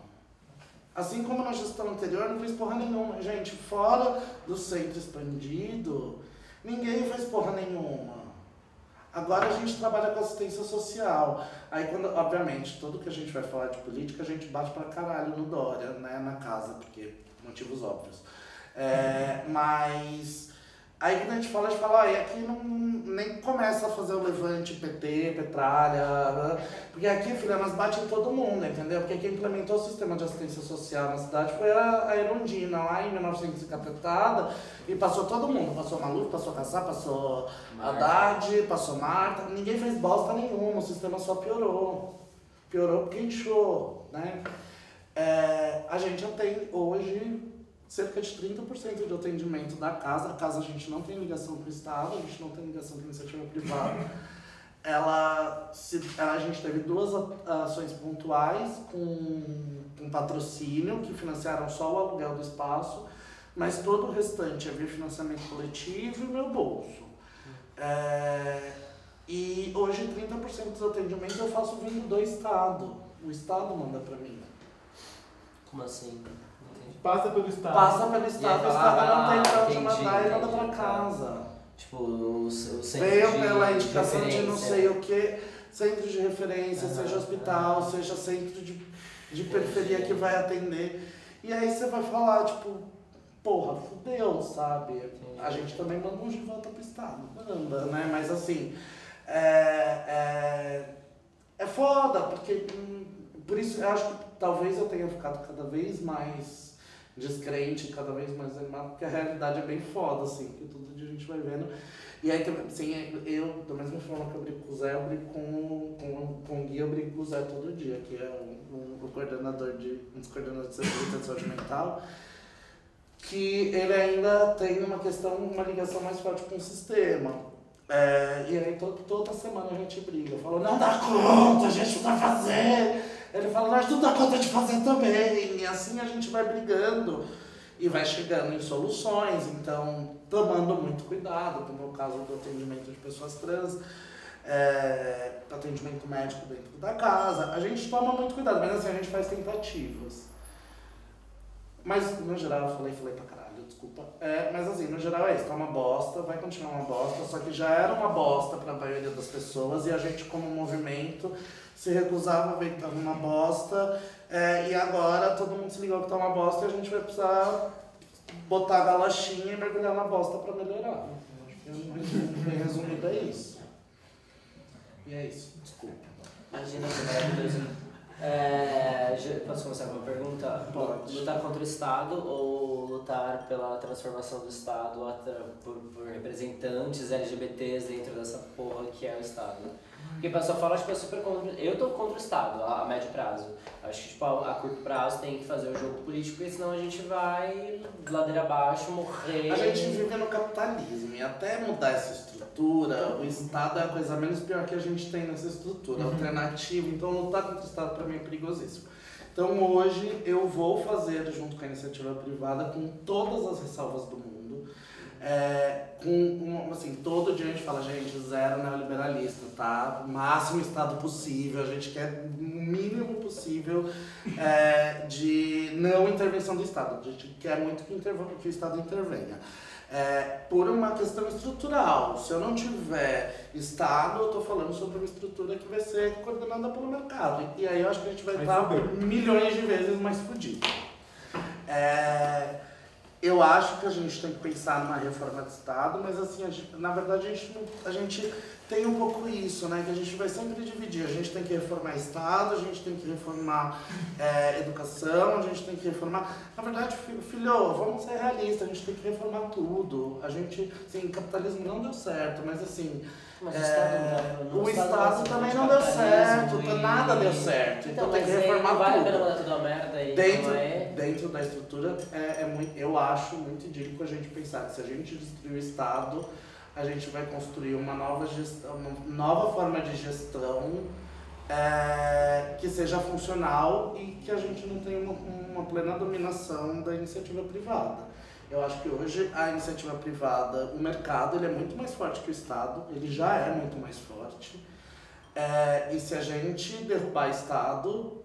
Assim como na gestão anterior, não fez porra nenhuma. Gente, fora do centro expandido, ninguém fez porra nenhuma. Agora a gente trabalha com assistência social. Aí, quando, obviamente, tudo que a gente vai falar de política, a gente bate pra caralho no Dória, né, na casa, porque motivos óbvios. Mas aí quando a gente fala, e aqui não, nem começa a fazer o levante PT, petralha, porque aqui, filha, nós bate em todo mundo, entendeu? Porque quem implementou o sistema de assistência social na cidade foi a Erundina, lá em 1950, e passou todo mundo, passou Maluf, passou Kassab, passou Haddad, passou Marta, ninguém fez bosta nenhuma, o sistema só piorou porque inchou, né? A gente já tem hoje cerca de 30% de atendimento da casa. A casa a gente não tem ligação com o Estado, a gente não tem ligação com a iniciativa privada. A gente teve 2 ações pontuais com patrocínio, que financiaram só o aluguel do espaço, mas todo o restante havia financiamento coletivo e o meu bolso. E hoje 30% dos atendimentos eu faço vindo do Estado. O Estado manda pra mim. Como assim? Passa pelo Estado. Passa pelo Estado, o Estado não tem pra onde mandar e manda pra casa. Tipo, o centro veio pela indicação de não sei o que, centro de referência, seja hospital, seja centro de periferia que vai atender. E aí você vai falar, tipo, porra, fudeu, sabe? A gente também manda uns de volta pro Estado, manda, né? Mas assim, é foda, porque por isso eu acho que talvez eu tenha ficado cada vez mais descrente, cada vez mais animado, porque a realidade é bem foda, assim, que todo dia a gente vai vendo. E aí, assim, eu, da mesma forma que eu brigo com o Zé, eu brigo com o Gui, eu brigo com o Zé todo dia, que é um coordenador um dos coordenadores de segurança de saúde mental, que ele ainda tem uma ligação mais forte com o sistema. E aí toda semana a gente briga. Eu falo, não dá conta, a gente não vai fazer. Ele fala, nós não dá conta de fazer também. E assim a gente vai brigando e vai chegando em soluções. Então, tomando muito cuidado, no meu caso do atendimento de pessoas trans, atendimento médico dentro da casa. A gente toma muito cuidado, mas assim, a gente faz tentativas. Mas, no geral, eu falei pra caralho, desculpa. Mas assim, no geral é isso, tá uma bosta, vai continuar uma bosta, só que já era uma bosta pra maioria das pessoas e a gente, como movimento, se recusava a ver que tava uma bosta, e agora todo mundo se ligou que tá uma bosta e a gente vai precisar botar a galochinha e mergulhar na bosta pra melhorar. Acho que, bem resumido, é isso. E é isso, desculpa. Imagina, maravilhoso. Posso começar com uma pergunta? Pode. Lutar contra o Estado ou lutar pela transformação do Estado por representantes LGBTs dentro dessa porra que é o Estado? Porque a pessoa fala, tipo, super contra. Eu tô contra o Estado a médio prazo. Acho que, tipo, a curto prazo tem que fazer o jogo político, porque senão a gente vai ladeira abaixo, morrer. A gente vive no capitalismo e até mudar essa estrutura estrutura, o Estado é a coisa menos pior que a gente tem nessa estrutura, alternativa, então lutar contra o Estado para mim é perigosíssimo. Então hoje eu vou fazer, junto com a iniciativa privada, com todas as ressalvas do mundo, todo dia a gente fala, gente, zero neoliberalista, tá? O máximo Estado possível, a gente quer o mínimo possível de não intervenção do Estado, a gente quer muito que o Estado intervenha. Por uma questão estrutural, se eu não tiver Estado, eu estou falando sobre uma estrutura que vai ser coordenada pelo mercado, e aí eu acho que a gente vai estar milhões de vezes mais fodido. Eu acho que a gente tem que pensar numa reforma do Estado, mas assim, na verdade a gente tem um pouco isso, né? Que a gente vai sempre dividir. A gente tem que reformar Estado, a gente tem que reformar educação, a gente tem que reformar... Na verdade, filho, vamos ser realistas, a gente tem que reformar tudo. A gente, assim, o capitalismo não deu certo, mas assim... Mas o Estado também não deu certo, nada deu certo. Então tem que reformar tudo. Vai a pena mandar tudo a merda aí, dentro da estrutura, eu acho muito idílico a gente pensar que se a gente destruir o Estado, a gente vai construir uma nova gestão, uma nova forma de gestão que seja funcional e que a gente não tenha uma plena dominação da iniciativa privada. Eu acho que hoje a iniciativa privada, o mercado, ele é muito mais forte que o Estado, ele já é muito mais forte. E se a gente derrubar o Estado,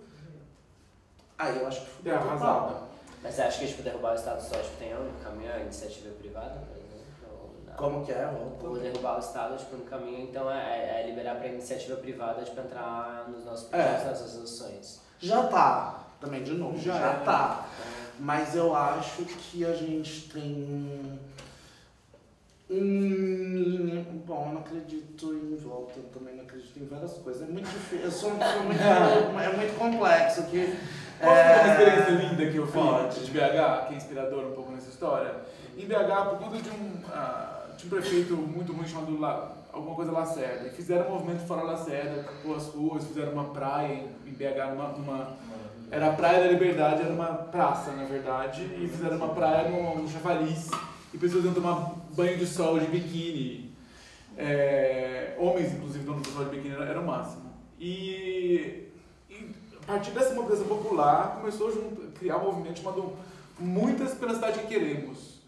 aí eu acho que fudeu total. Mas você acha que tipo, derrubar o Estado só tem um caminho, a iniciativa privada, por exemplo? Como que é? Ou derrubar o Estado tipo, no caminho, então é liberar para a iniciativa privada tipo, entrar nos nossos projetos, nas resoluções. Já tá, também de novo, já tá. Mas eu acho que a gente tem bom, eu não acredito em volta, eu também não acredito em várias coisas. É muito difícil, eu sou muito, é muito complexo. Posso ter uma experiência linda que eu fiz de BH, que é inspiradora um pouco nessa história? Em BH, por conta de um prefeito muito ruim chamado alguma coisa Lacerda, e fizeram um movimento fora Lacerda, por as ruas, fizeram uma praia em BH, era a Praia da Liberdade, era uma praça, na verdade, e fizeram uma praia no Chafariz, e pessoas iam tomar banho de sol de biquíni. Homens, inclusive, tomando sol de biquíni, era o máximo. E a partir dessa mobilização popular, começou a criar um movimento chamado Muitas pela Cidade que Queremos.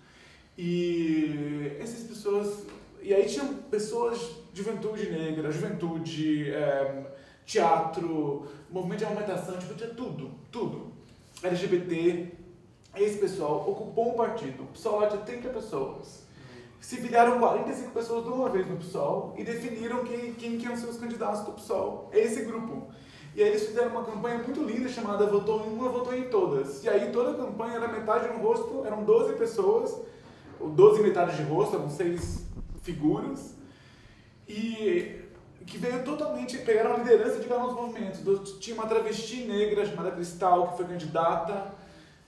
E essas pessoas... E aí tinham pessoas de juventude negra, juventude... teatro, movimento de amamentação, tipo, tinha tudo. LGBT, esse pessoal ocupou um partido, o PSOL lá tinha 30 pessoas. Se filiaram 45 pessoas de uma vez no PSOL e definiram quem iam ser os candidatos do PSOL. É esse grupo. E aí eles fizeram uma campanha muito linda chamada Votou em Uma, Votou em Todas. E aí toda a campanha era metade de um rosto, eram 12 pessoas, 12 metades de rosto, eram 6 figuras. E... que veio totalmente, pegaram a liderança de vários movimentos. Tinha uma travesti negra chamada Cristal, que foi candidata.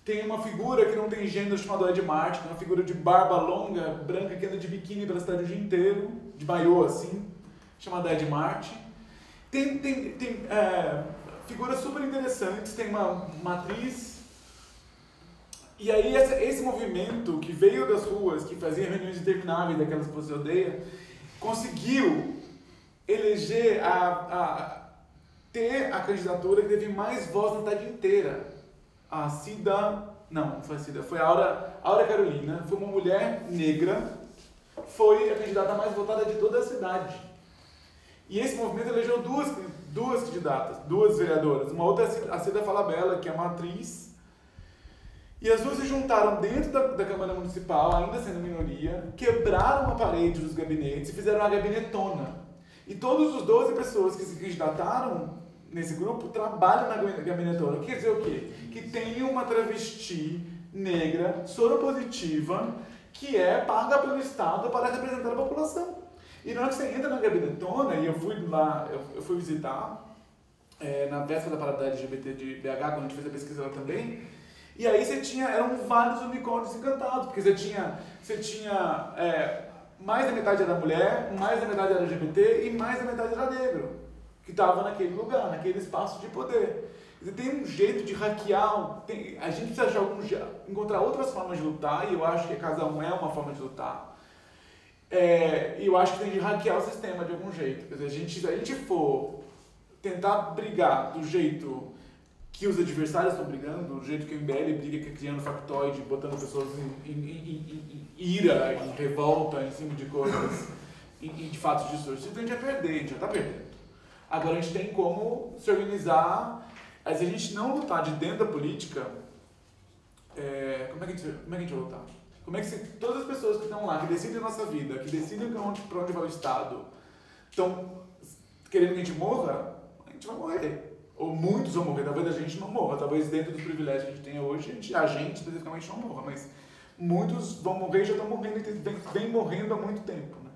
Tem uma figura que não tem gênero chamada Ed Marte, que é uma figura de barba longa, branca, que anda de biquíni pela cidade o dia inteiro, de maiô assim, chamada Ed Marte. Tem figuras super interessantes, tem uma atriz. E aí esse movimento que veio das ruas, que fazia reuniões intermináveis daquelas que você odeia, conseguiu eleger ter a candidatura que teve mais voz na cidade inteira. A Cida... Não foi a Cida, foi a Aura Carolina, foi uma mulher negra, foi a candidata mais votada de toda a cidade. E esse movimento elegeu duas candidatas, duas vereadoras. Uma outra é a Cida Falabella, que é uma atriz. E as duas se juntaram dentro da Câmara Municipal, ainda sendo minoria, quebraram a parede dos gabinetes e fizeram uma gabinetona. E todos os 12 pessoas que se candidataram nesse grupo trabalham na gabinetona. Quer dizer o quê? Que tem uma travesti negra, soropositiva, que é paga pelo Estado para representar a população. E na hora que você entra na gabinetona, e eu fui lá, eu fui visitar, na véspera da parada LGBT de BH, quando a gente fez a pesquisa lá também, e aí eram vários unicórnios encantados, porque você tinha mais da metade era mulher, mais da metade era LGBT e mais da metade era negro, que estava naquele lugar, naquele espaço de poder. Você tem um jeito de hackear, a gente precisa encontrar outras formas de lutar, e eu acho que a Casa 1 é uma forma de lutar. E eu acho que tem que hackear o sistema de algum jeito. Quer dizer, se a gente for tentar brigar do jeito que os adversários estão brigando, do jeito que o MBL briga, que é criando factoide, botando pessoas em ira, em revolta, em cima de coisas, de fatos distorcidos, a gente vai perder, a gente já está perdendo. Agora a gente tem como se organizar, se a gente não lutar de dentro da política, como é que a gente vai lutar? Como é que todas as pessoas que estão lá, que decidem a nossa vida, que decidem para onde vai o Estado, estão querendo que a gente morra, a gente vai morrer. Ou muitos vão morrer, talvez a gente não morra, talvez dentro dos privilégios que a gente tem hoje, a gente especificamente não morra, mas muitos vão morrer e já estão morrendo, e vem morrendo há muito tempo. Né?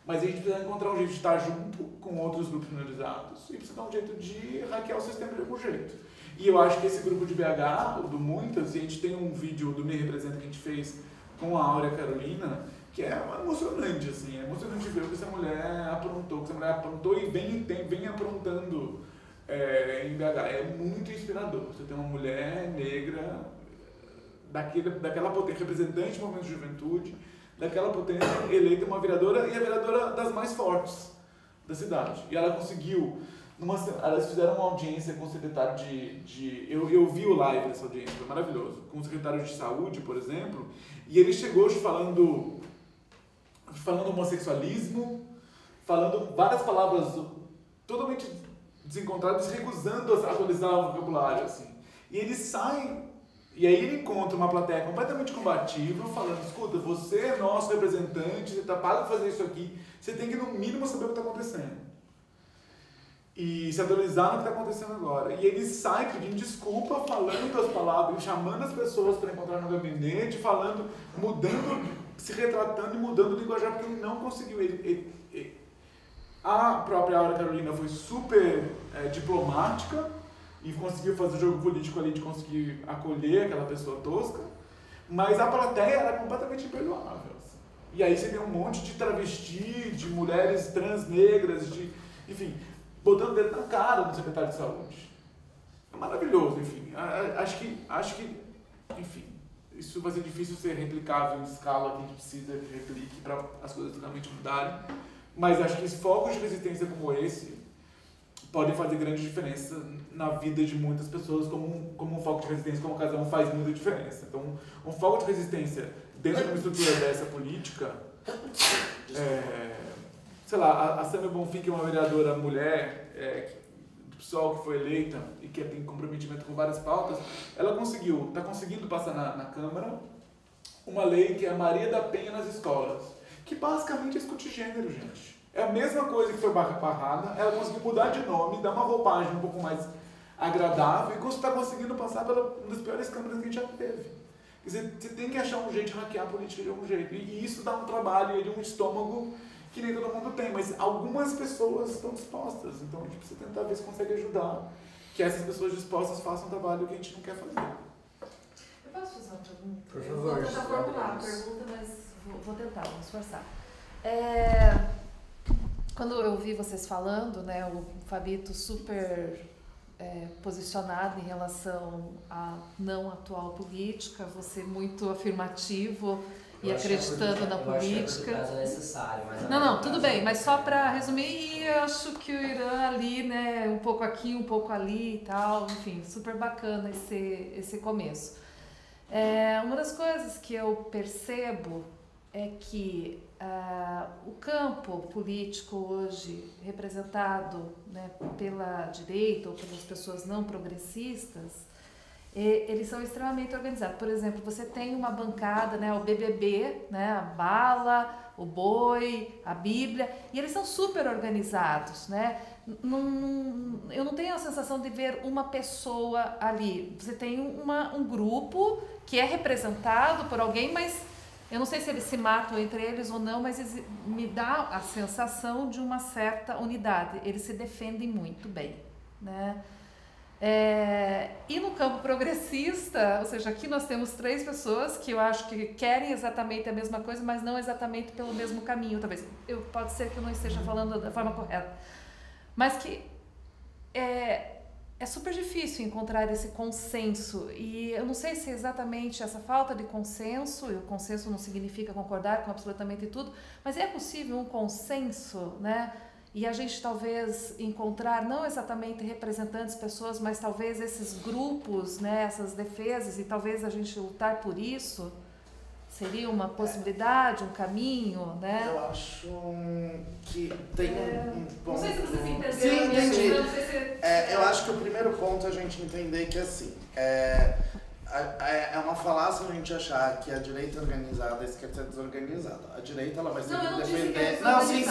Mas a gente precisa encontrar um jeito de estar junto com outros grupos minorizados e precisa dar um jeito de hackear o sistema de algum jeito. E eu acho que esse grupo de BH, o do Muitas, e a gente tem um vídeo do Me Representa que a gente fez com a Áurea Carolina, que é emocionante, assim, é emocionante ver o que essa mulher aprontou e vem aprontando em BH. É muito inspirador. Você tem uma mulher negra, daquela potência, representante do movimento de juventude, daquela potência, eleita uma vereadora, e a vereadora das mais fortes da cidade. E ela conseguiu, elas fizeram uma audiência com o secretário eu vi o live dessa audiência, foi maravilhoso, com o secretário de saúde, por exemplo, e ele chegou falando homossexualismo, falando várias palavras totalmente desencontradas, recusando a atualizar o vocabulário, assim. E ele sai, e aí ele encontra uma plateia completamente combativa, falando, escuta, você é nosso representante, você está pago para fazer isso aqui, você tem que no mínimo saber o que está acontecendo. E se atualizar no que está acontecendo agora. E ele sai pedindo desculpa, falando as palavras, chamando as pessoas para encontrar no gabinete, falando, mudando, se retratando e mudando o linguajar, porque ele não conseguiu. A própria Áurea Carolina foi super diplomática e conseguiu fazer o jogo político ali de conseguir acolher aquela pessoa tosca, mas a plateia era completamente imperdoável. Assim. E aí você tem um monte de travesti, de mulheres trans negras, enfim, botando o dedo na cara do secretário de saúde. É maravilhoso, enfim. Acho que, enfim, isso vai ser difícil ser replicável em escala que a gente precisa que replique para as coisas realmente mudarem. Mas acho que focos de resistência como esse podem fazer grande diferença na vida de muitas pessoas, como um foco de resistência como ocasião faz muita diferença. Então, um foco de resistência dentro de uma estrutura dessa política, sei lá, a Samia Bonfim, que é uma vereadora mulher, do PSOL, que foi eleita e que tem comprometimento com várias pautas, ela está conseguindo passar na Câmara uma lei que é a Maria da Penha nas escolas, que basicamente discute gênero, gente. É a mesma coisa que foi barrada, ela conseguiu mudar de nome, dar uma roupagem um pouco mais agradável e está conseguindo passar uma das piores câmaras que a gente já teve. Quer dizer, você tem que achar um jeito de hackear a política de algum jeito. E isso dá um trabalho e um estômago que nem todo mundo tem, mas algumas pessoas estão dispostas. Então a gente precisa tentar ver se consegue ajudar que essas pessoas dispostas façam um trabalho que a gente não quer fazer. Eu posso fazer uma pergunta? Por favor. Eu vou tentar formular a pergunta, mas vou tentar, vou esforçar. Quando eu ouvi vocês falando, né, o Fabito super posicionado em relação à não atual política, você muito afirmativo e acreditando na política. Eu acho que é necessário, mas não, tudo bem, mas só para resumir, eu acho que o Irã ali, né, um pouco aqui, um pouco ali e tal, enfim, super bacana esse começo. Uma das coisas que eu percebo é que o campo político hoje representado, né, pela direita ou pelas pessoas não progressistas, eles são extremamente organizados. Por exemplo, você tem uma bancada, né, o BBB, né, a Bala, o Boi, a Bíblia, e eles são super organizados, né? Eu não tenho a sensação de ver uma pessoa ali. Você tem um grupo que é representado por alguém, mas eu não sei se eles se matam entre eles ou não, mas me dá a sensação de uma certa unidade. Eles se defendem muito bem, né? E no campo progressista, ou seja, aqui nós temos 3 pessoas que eu acho que querem exatamente a mesma coisa, mas não exatamente pelo mesmo caminho, talvez. Pode ser que eu não esteja falando da forma correta. Mas que é super difícil encontrar esse consenso, e eu não sei se é exatamente essa falta de consenso, e o consenso não significa concordar com absolutamente tudo, mas é possível um consenso, né? E a gente talvez encontrar não exatamente representantes, pessoas, mas talvez esses grupos, né, essas defesas, e talvez a gente lutar por isso, seria uma possibilidade, um caminho, né? Eu acho que tem um ponto... Não sei se vocês entenderam. Sim, entendi. Não sei se... Eu acho que o primeiro ponto é a gente entender que, assim, é uma falácia a gente achar que a direita organizada e a esquerda é desorganizada. A direita, ela vai sempre defender... Não, sim.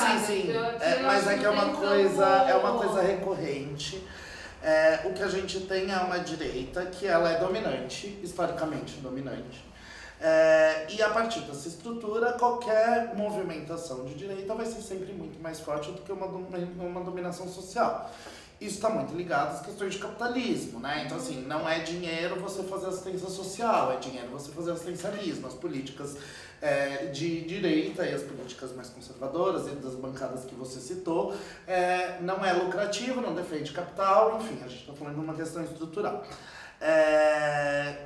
Mas é que é uma coisa recorrente. O que a gente tem é uma direita que ela é dominante, historicamente dominante. E a partir dessa estrutura, qualquer movimentação de direita vai ser sempre muito mais forte do que uma dominação social. Isso está muito ligado às questões de capitalismo, né? Então, assim, não é dinheiro você fazer assistência social, é dinheiro você fazer assistencialismo. As políticas de direita e as políticas mais conservadoras e das bancadas que você citou, não é lucrativo, não defende capital, enfim, a gente está falando de uma questão estrutural.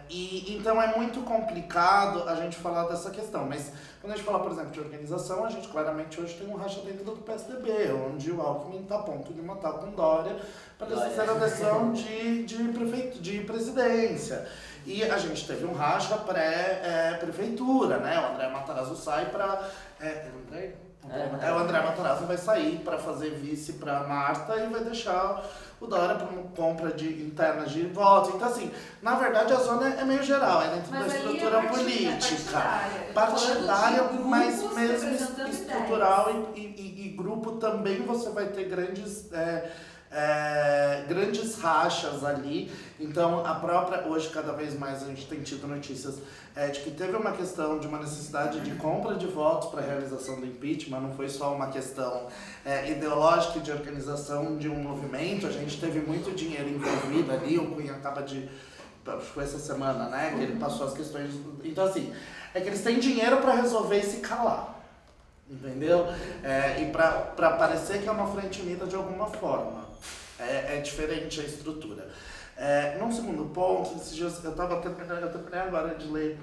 Então é muito complicado a gente falar dessa questão, mas quando a gente fala, por exemplo, de organização, a gente claramente hoje tem um racha dentro do PSDB, onde o Alckmin está a ponto de matar com Dória para a terceira eleição de presidência. E a gente teve um racha pré-prefeitura, né? O André Matarazzo sai para... o André Matarazzo vai sair para fazer vice para Marta e vai deixar o Dória para uma compra interna de votos. Então, assim, na verdade a zona é meio geral, é dentro da estrutura política. Partidária, mas mesmo estrutural e grupo também você vai ter grandes rachas ali. Então, hoje cada vez mais a gente tem tido notícias de que teve uma questão de uma necessidade de compra de votos para a realização do impeachment, não foi só uma questão ideológica e de organização de um movimento, a gente teve muito dinheiro envolvido ali, o Cunha acaba de... foi essa semana, né, que ele passou as questões... Então, assim, é que eles têm dinheiro para resolver e se calar, entendeu? E para parecer que é uma frente unida de alguma forma. É diferente a estrutura. Num segundo ponto, esses dias eu terminei agora de ler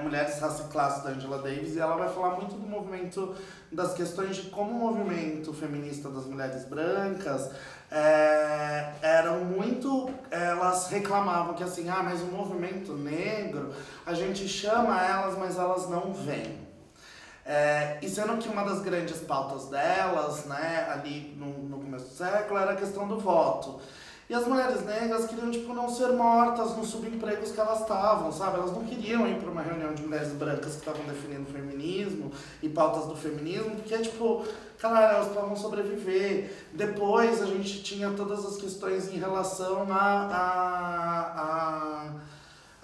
Mulheres, Raça e Classe, da Angela Davis, e ela vai falar muito do movimento, das questões de como o movimento feminista das mulheres brancas elas reclamavam que assim, mas o movimento negro, a gente chama elas, mas elas não vêm. E sendo que uma das grandes pautas delas, né, ali no começo do século, era a questão do voto. E as mulheres negras queriam, tipo, não ser mortas nos subempregos que elas estavam, sabe? Elas não queriam ir para uma reunião de mulheres brancas que estavam definindo o feminismo e pautas do feminismo, porque, tipo, cara, elas precisavam sobreviver. Depois a gente tinha todas as questões em relação a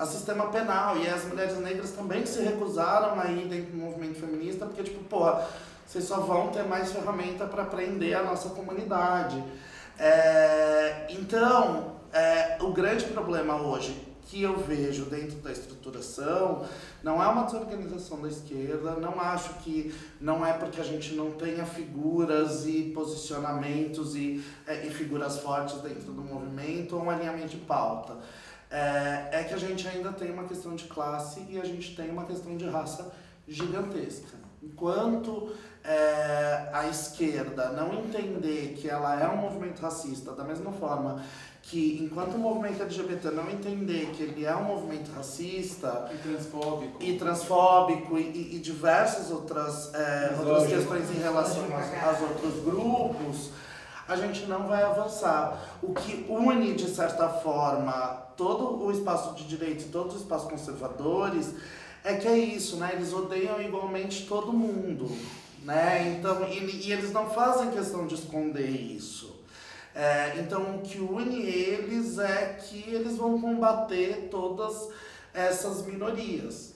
sistema penal, e as mulheres negras também se recusaram a ir dentro do movimento feminista, porque, tipo, porra, vocês só vão ter mais ferramenta para prender a nossa comunidade. Então, o grande problema hoje que eu vejo dentro da estruturação não é uma desorganização da esquerda, não acho que não é porque a gente não tenha figuras e posicionamentos e figuras fortes dentro do movimento ou um alinhamento de pauta. É que a gente ainda tem uma questão de classe e a gente tem uma questão de raça gigantesca. Enquanto a esquerda não entender que ela é um movimento racista, da mesma forma que enquanto o movimento LGBT não entender que ele é um movimento racista e transfóbico e diversas outras questões em relação aos outros grupos, a gente não vai avançar. O que une, de certa forma, todo o espaço de direita e todos os espaços conservadores é que é isso, né? Eles odeiam igualmente todo mundo, né? Então, e eles não fazem questão de esconder isso. Então, o que une eles é que eles vão combater todas essas minorias.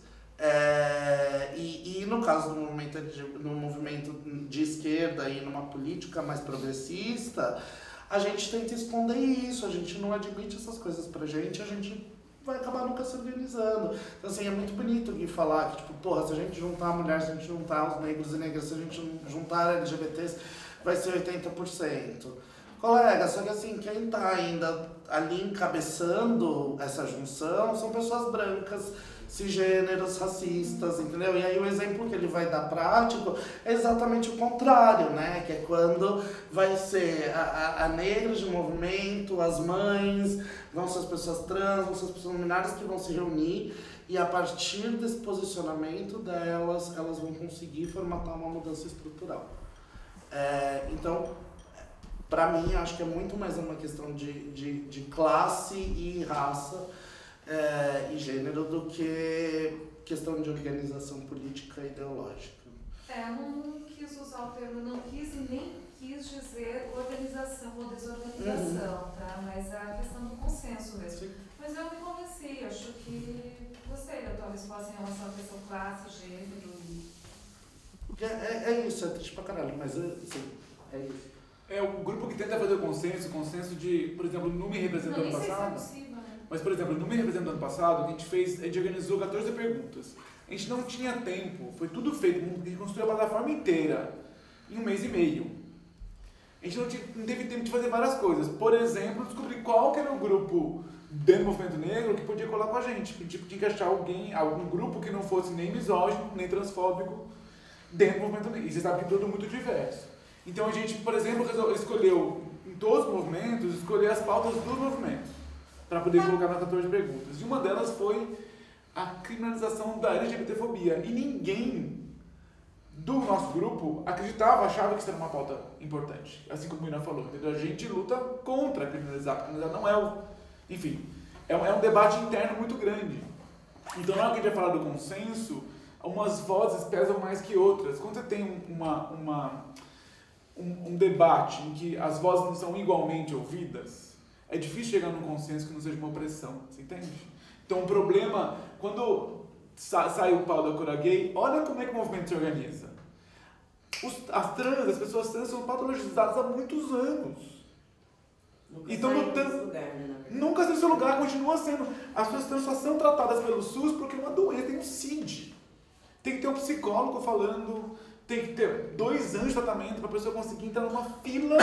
E no caso do movimento de esquerda e numa política mais progressista, a gente tenta esconder isso, a gente não admite essas coisas pra gente, a gente vai acabar nunca se organizando. Então, assim, é muito bonito de falar que, tipo, porra, se a gente juntar a mulher, se a gente juntar os negros e negras, se a gente juntar LGBTs, vai ser 80%. Colega, só que assim, quem tá ainda ali encabeçando essa junção são pessoas brancas, cisgêneros, racistas, entendeu? E aí o exemplo que ele vai dar prático é exatamente o contrário, né? Que é quando vai ser a negras de movimento, as mães, vão ser as pessoas trans, vão ser as pessoas não binárias que vão se reunir e a partir desse posicionamento delas, elas vão conseguir formatar uma mudança estrutural. Então, para mim, acho que é muito mais uma questão de classe e raça e gênero do que questão de organização política e ideológica. Eu não quis usar o termo, não quis e nem quis dizer organização ou desorganização, tá? Mas a questão do consenso mesmo. Sim. Mas eu me convenci, acho que gostei da tua resposta em relação à questão classe, gênero e... É isso, é triste pra caralho, mas sim, é isso. É o grupo que tenta fazer o consenso de, por exemplo, no Me Representa ano passado. Se é possível, né? Mas, por exemplo, no Me Representa ano passado, o que a gente fez, a gente organizou 14 perguntas. A gente não tinha tempo, foi tudo feito, a gente construiu a plataforma inteira em 1 mês e meio. A gente não teve tempo de fazer várias coisas. Por exemplo, descobrir qual que era o grupo dentro do movimento negro que podia colar com a gente. A gente tinha que achar algum grupo que não fosse nem misógino, nem transfóbico dentro do movimento negro. E você sabe que tudo é muito diverso. Então a gente, por exemplo, escolheu, em todos os movimentos, escolher as pautas dos movimentos, para poder colocar nas 14 perguntas. E uma delas foi a criminalização da LGBTfobia. E ninguém do nosso grupo achava que isso era uma pauta importante. Assim como o Mina falou, entendeu? A gente luta contra criminalizar. Criminalizar não é o... Enfim, é um debate interno muito grande. Então, na hora que a gente vai falar do consenso, umas vozes pesam mais que outras. Quando você tem um debate em que as vozes não são igualmente ouvidas, é difícil chegar num consenso que não seja uma opressão, você entende? Então o problema, quando sai o pau da cura gay, olha como é que o movimento se organiza. As pessoas trans são patologizadas há muitos anos. Nunca saiu do seu lugar, continua sendo. As pessoas trans só são tratadas pelo SUS porque é uma doença, tem um CID. Tem que ter um psicólogo falando... Tem que ter 2 anos de tratamento para a pessoa conseguir entrar numa fila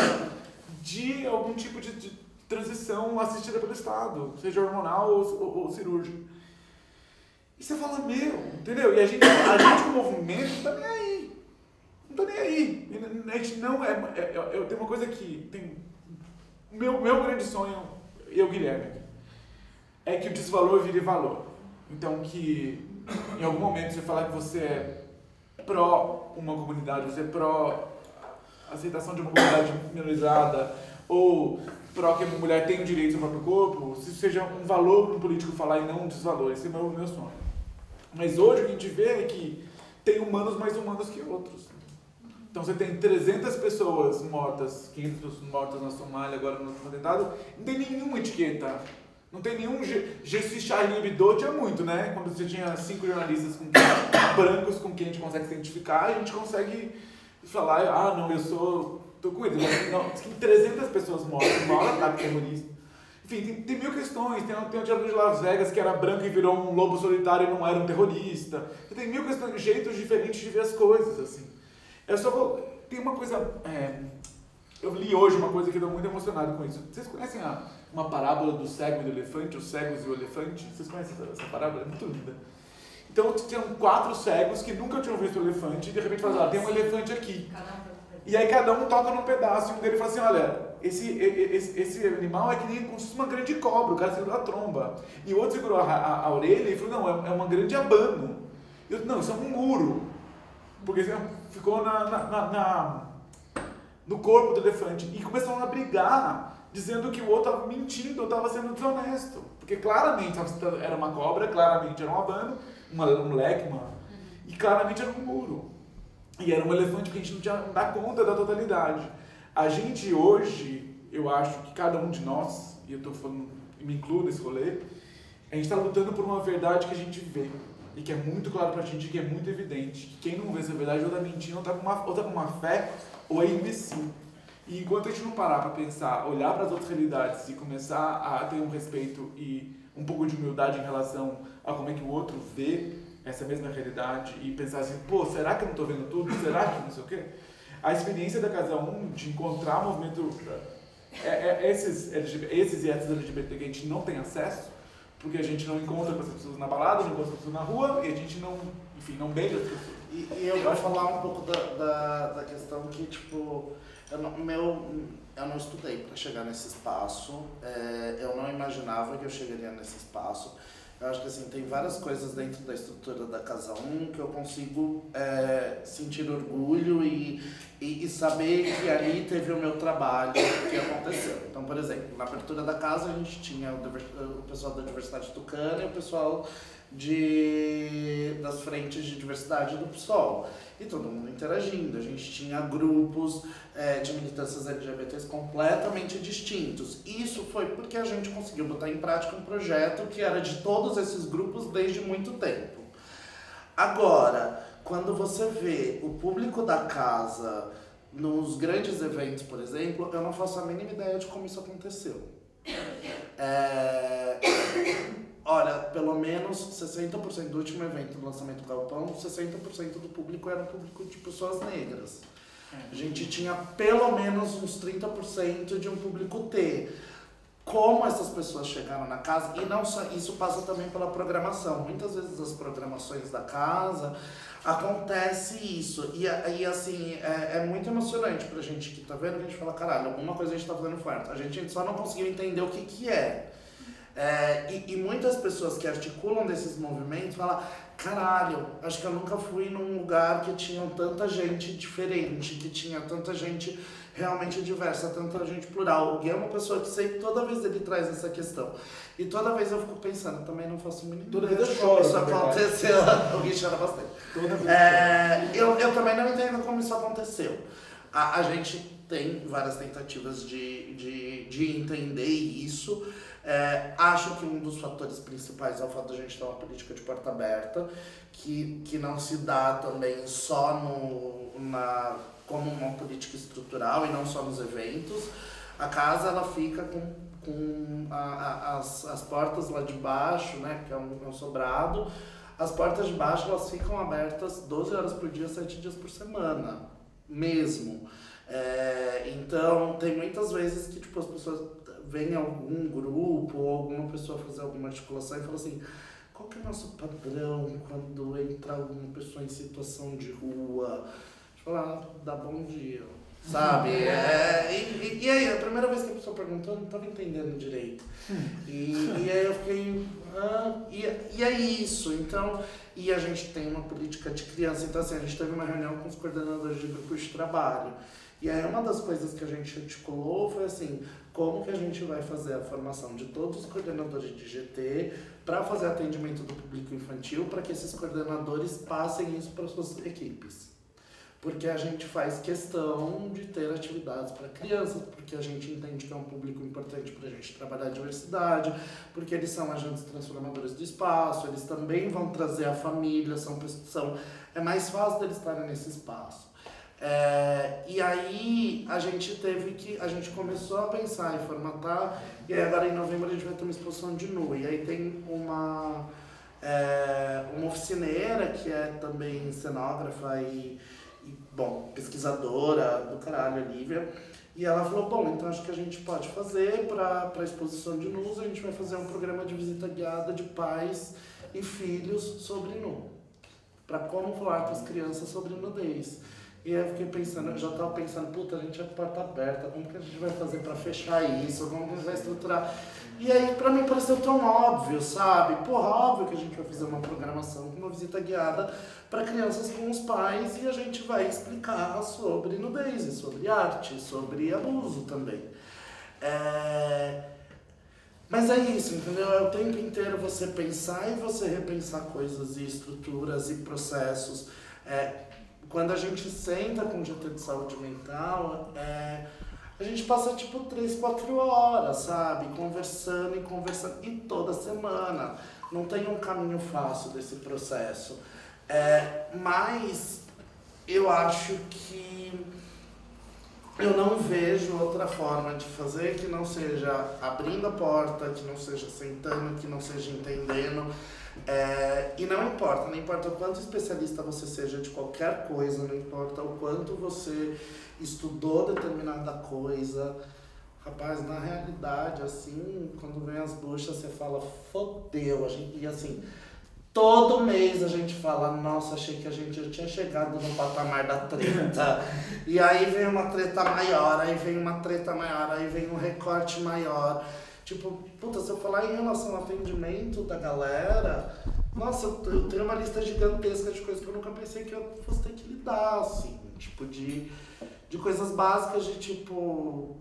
de algum tipo de transição assistida pelo Estado, seja hormonal ou cirúrgica. E você fala, entendeu? E a gente como movimento, não tá nem aí. Não tá nem aí. A gente não tem uma coisa que tem... Meu grande sonho, Guilherme, é que o desvalor vire valor. Então que em algum momento você falar que você é pró uma comunidade, você é pró aceitação de uma comunidade minorizada, ou pró que a mulher tem o direito ao próprio corpo, se seja um valor para um político falar e não um desvalor. Esse é o meu sonho. Mas hoje o que a gente vê é que tem humanos mais humanos que outros. Então você tem 300 pessoas mortas, 500 pessoas mortas na Somália, agora no atentado, não tem nenhuma etiqueta. Não tem nenhum... Jesus Charlie Hebdo tinha muito, né? Quando você tinha 5 jornalistas brancos com quem a gente consegue se identificar, a gente consegue falar, não, tô com ele. Não, tem 300 pessoas mortas, uma hora ataque terrorista. Enfim, tem mil questões. Tem um tirador de Las Vegas que era branco e virou um lobo solitário e não era um terrorista. Tem mil questões, jeitos diferentes de ver as coisas, assim. Tem uma coisa... eu li hoje uma coisa que eu tô muito emocionado com isso. Vocês conhecem uma parábola do cego e do elefante, os cegos e o elefante? Vocês conhecem essa parábola? É muito linda. Então, tinham 4 cegos que nunca tinham visto o elefante e de repente falam, tem um elefante aqui. E aí cada um toca num pedaço e um deles fala assim, olha, esse animal é que nem como se fosse uma grande cobra, o cara segurou a tromba. E o outro segurou a orelha e falou, não, é uma grande abano. E eu, não, isso é um muro. Porque ficou no corpo do elefante. E começaram a brigar, dizendo que o outro estava mentindo, ou estava sendo desonesto. Porque claramente era uma cobra, claramente era um abano, um leque, e claramente era um muro. E era um elefante que a gente não tinha dado conta da totalidade. A gente hoje, eu acho que cada um de nós, e eu estou falando, me incluo nesse rolê, a gente está lutando por uma verdade que a gente vê. E que é muito claro pra gente, que é muito evidente. Que quem não vê essa verdade ou tá mentindo, ou tá com uma fé, ou é imbecil. E enquanto a gente não parar para pensar, olhar para as outras realidades e começar a ter um respeito e um pouco de humildade em relação a como é que o outro vê essa mesma realidade e pensar assim, será que eu não estou vendo tudo? Será que não sei o quê? A experiência da Casa 1 de encontrar movimento esses e essas LGBT que a gente não tem acesso, porque a gente não encontra com essas pessoas na balada, não encontra com as pessoas na rua, e a gente não, enfim, não beija as pessoas. E eu vou falar um pouco da questão que, tipo, eu não estudei para chegar nesse espaço, eu não imaginava que eu chegaria nesse espaço. Eu acho que assim, tem várias coisas dentro da estrutura da Casa 1 que eu consigo sentir orgulho e saber que ali teve o meu trabalho que aconteceu. Então, por exemplo, na abertura da casa a gente tinha o pessoal da Diversidade Tucana e o pessoal das frentes de diversidade do PSOL. E todo mundo interagindo. A gente tinha grupos de militâncias LGBTs completamente distintos. Isso foi porque a gente conseguiu botar em prática um projeto que era de todos esses grupos desde muito tempo. Agora, quando você vê o público da casa nos grandes eventos, por exemplo, eu não faço a mínima ideia de como isso aconteceu. Olha, pelo menos 60% do último evento do lançamento do Galpão, 60% do público era um público de pessoas negras. A gente tinha pelo menos uns 30% de um público T. Como essas pessoas chegaram na casa, e não só isso, passa também pela programação. Muitas vezes as programações da casa acontece isso. E assim, é muito emocionante pra gente que tá vendo, que a gente fala, caralho, alguma coisa a gente tá fazendo certo. A gente só não conseguiu entender o que é. E muitas pessoas que articulam desses movimentos falam, caralho, acho que eu nunca fui num lugar que tinha tanta gente diferente, que tinha tanta gente realmente diversa, tanta gente plural. O Gui é uma pessoa que sei que toda vez ele traz essa questão. E toda vez eu fico pensando, também não faço mínimo. Toda vez eu choro. Isso aconteceu. O Gui chora bastante. Toda vez eu também não entendo como isso aconteceu. A gente tem várias tentativas de entender isso. Acho que um dos fatores principais é o fato de a gente ter uma política de porta aberta, que não se dá também só como uma política estrutural e não só nos eventos. A casa ela fica com as portas lá de baixo, né, que é um sobrado. As portas de baixo elas ficam abertas 12 horas por dia, 7 dias por semana, mesmo. Então tem muitas vezes que tipo, as pessoas vem algum grupo ou alguma pessoa fazer alguma articulação e fala assim, qual que é o nosso padrão quando entra alguma pessoa em situação de rua? A gente fala, dá bom dia, sabe? E aí, a primeira vez que a pessoa perguntou, eu não estava entendendo direito. E aí eu fiquei, e é isso, então, e a gente tem uma política de criança, então assim, a gente teve uma reunião com os coordenadores de grupos de trabalho. E aí uma das coisas que a gente articulou foi assim, como que a gente vai fazer a formação de todos os coordenadores de GT para fazer atendimento do público infantil, para que esses coordenadores passem isso para suas equipes. Porque a gente faz questão de ter atividades para crianças, porque a gente entende que é um público importante para a gente trabalhar a diversidade, porque eles são agentes transformadores do espaço, eles também vão trazer a família, é mais fácil deles estarem nesse espaço. E aí a gente começou a pensar em formatar, e aí agora em novembro a gente vai ter uma exposição de nu, e aí tem uma oficineira que é também cenógrafa e pesquisadora do caralho, a Lívia, e ela falou, bom, então acho que a gente pode fazer para a exposição de nus, a gente vai fazer um programa de visita guiada de pais e filhos sobre nu, para como falar com as crianças sobre nudez. E aí eu fiquei pensando, eu já estava pensando, puta, a gente é porta aberta, como que a gente vai fazer para fechar isso, como que a gente vai estruturar? E aí pra mim pareceu tão óbvio, sabe? Porra, óbvio que a gente vai fazer uma programação com uma visita guiada para crianças com os pais e a gente vai explicar sobre nudez, sobre arte, sobre abuso também. Mas é isso, entendeu? É o tempo inteiro você pensar e você repensar coisas e estruturas e processos. Quando a gente senta com o GT de saúde mental, a gente passa tipo 3, 4 horas, sabe? Conversando, e toda semana. Não tem um caminho fácil desse processo. Mas eu acho que eu não vejo outra forma de fazer que não seja abrindo a porta, que não seja sentando, que não seja entendendo. E não importa o quanto especialista você seja de qualquer coisa, não importa o quanto você estudou determinada coisa, Rapaz, na realidade, assim, quando vem as buchas, você fala, fodeu. E assim, todo mês a gente fala, nossa, achei que a gente já tinha chegado no patamar da treta. E aí vem uma treta maior, aí vem uma treta maior, aí vem um recorte maior. Tipo, puta, se eu falar em relação ao atendimento da galera, nossa, eu tenho uma lista gigantesca de coisas que eu nunca pensei que eu fosse ter que lidar, assim. Tipo, de coisas básicas de tipo,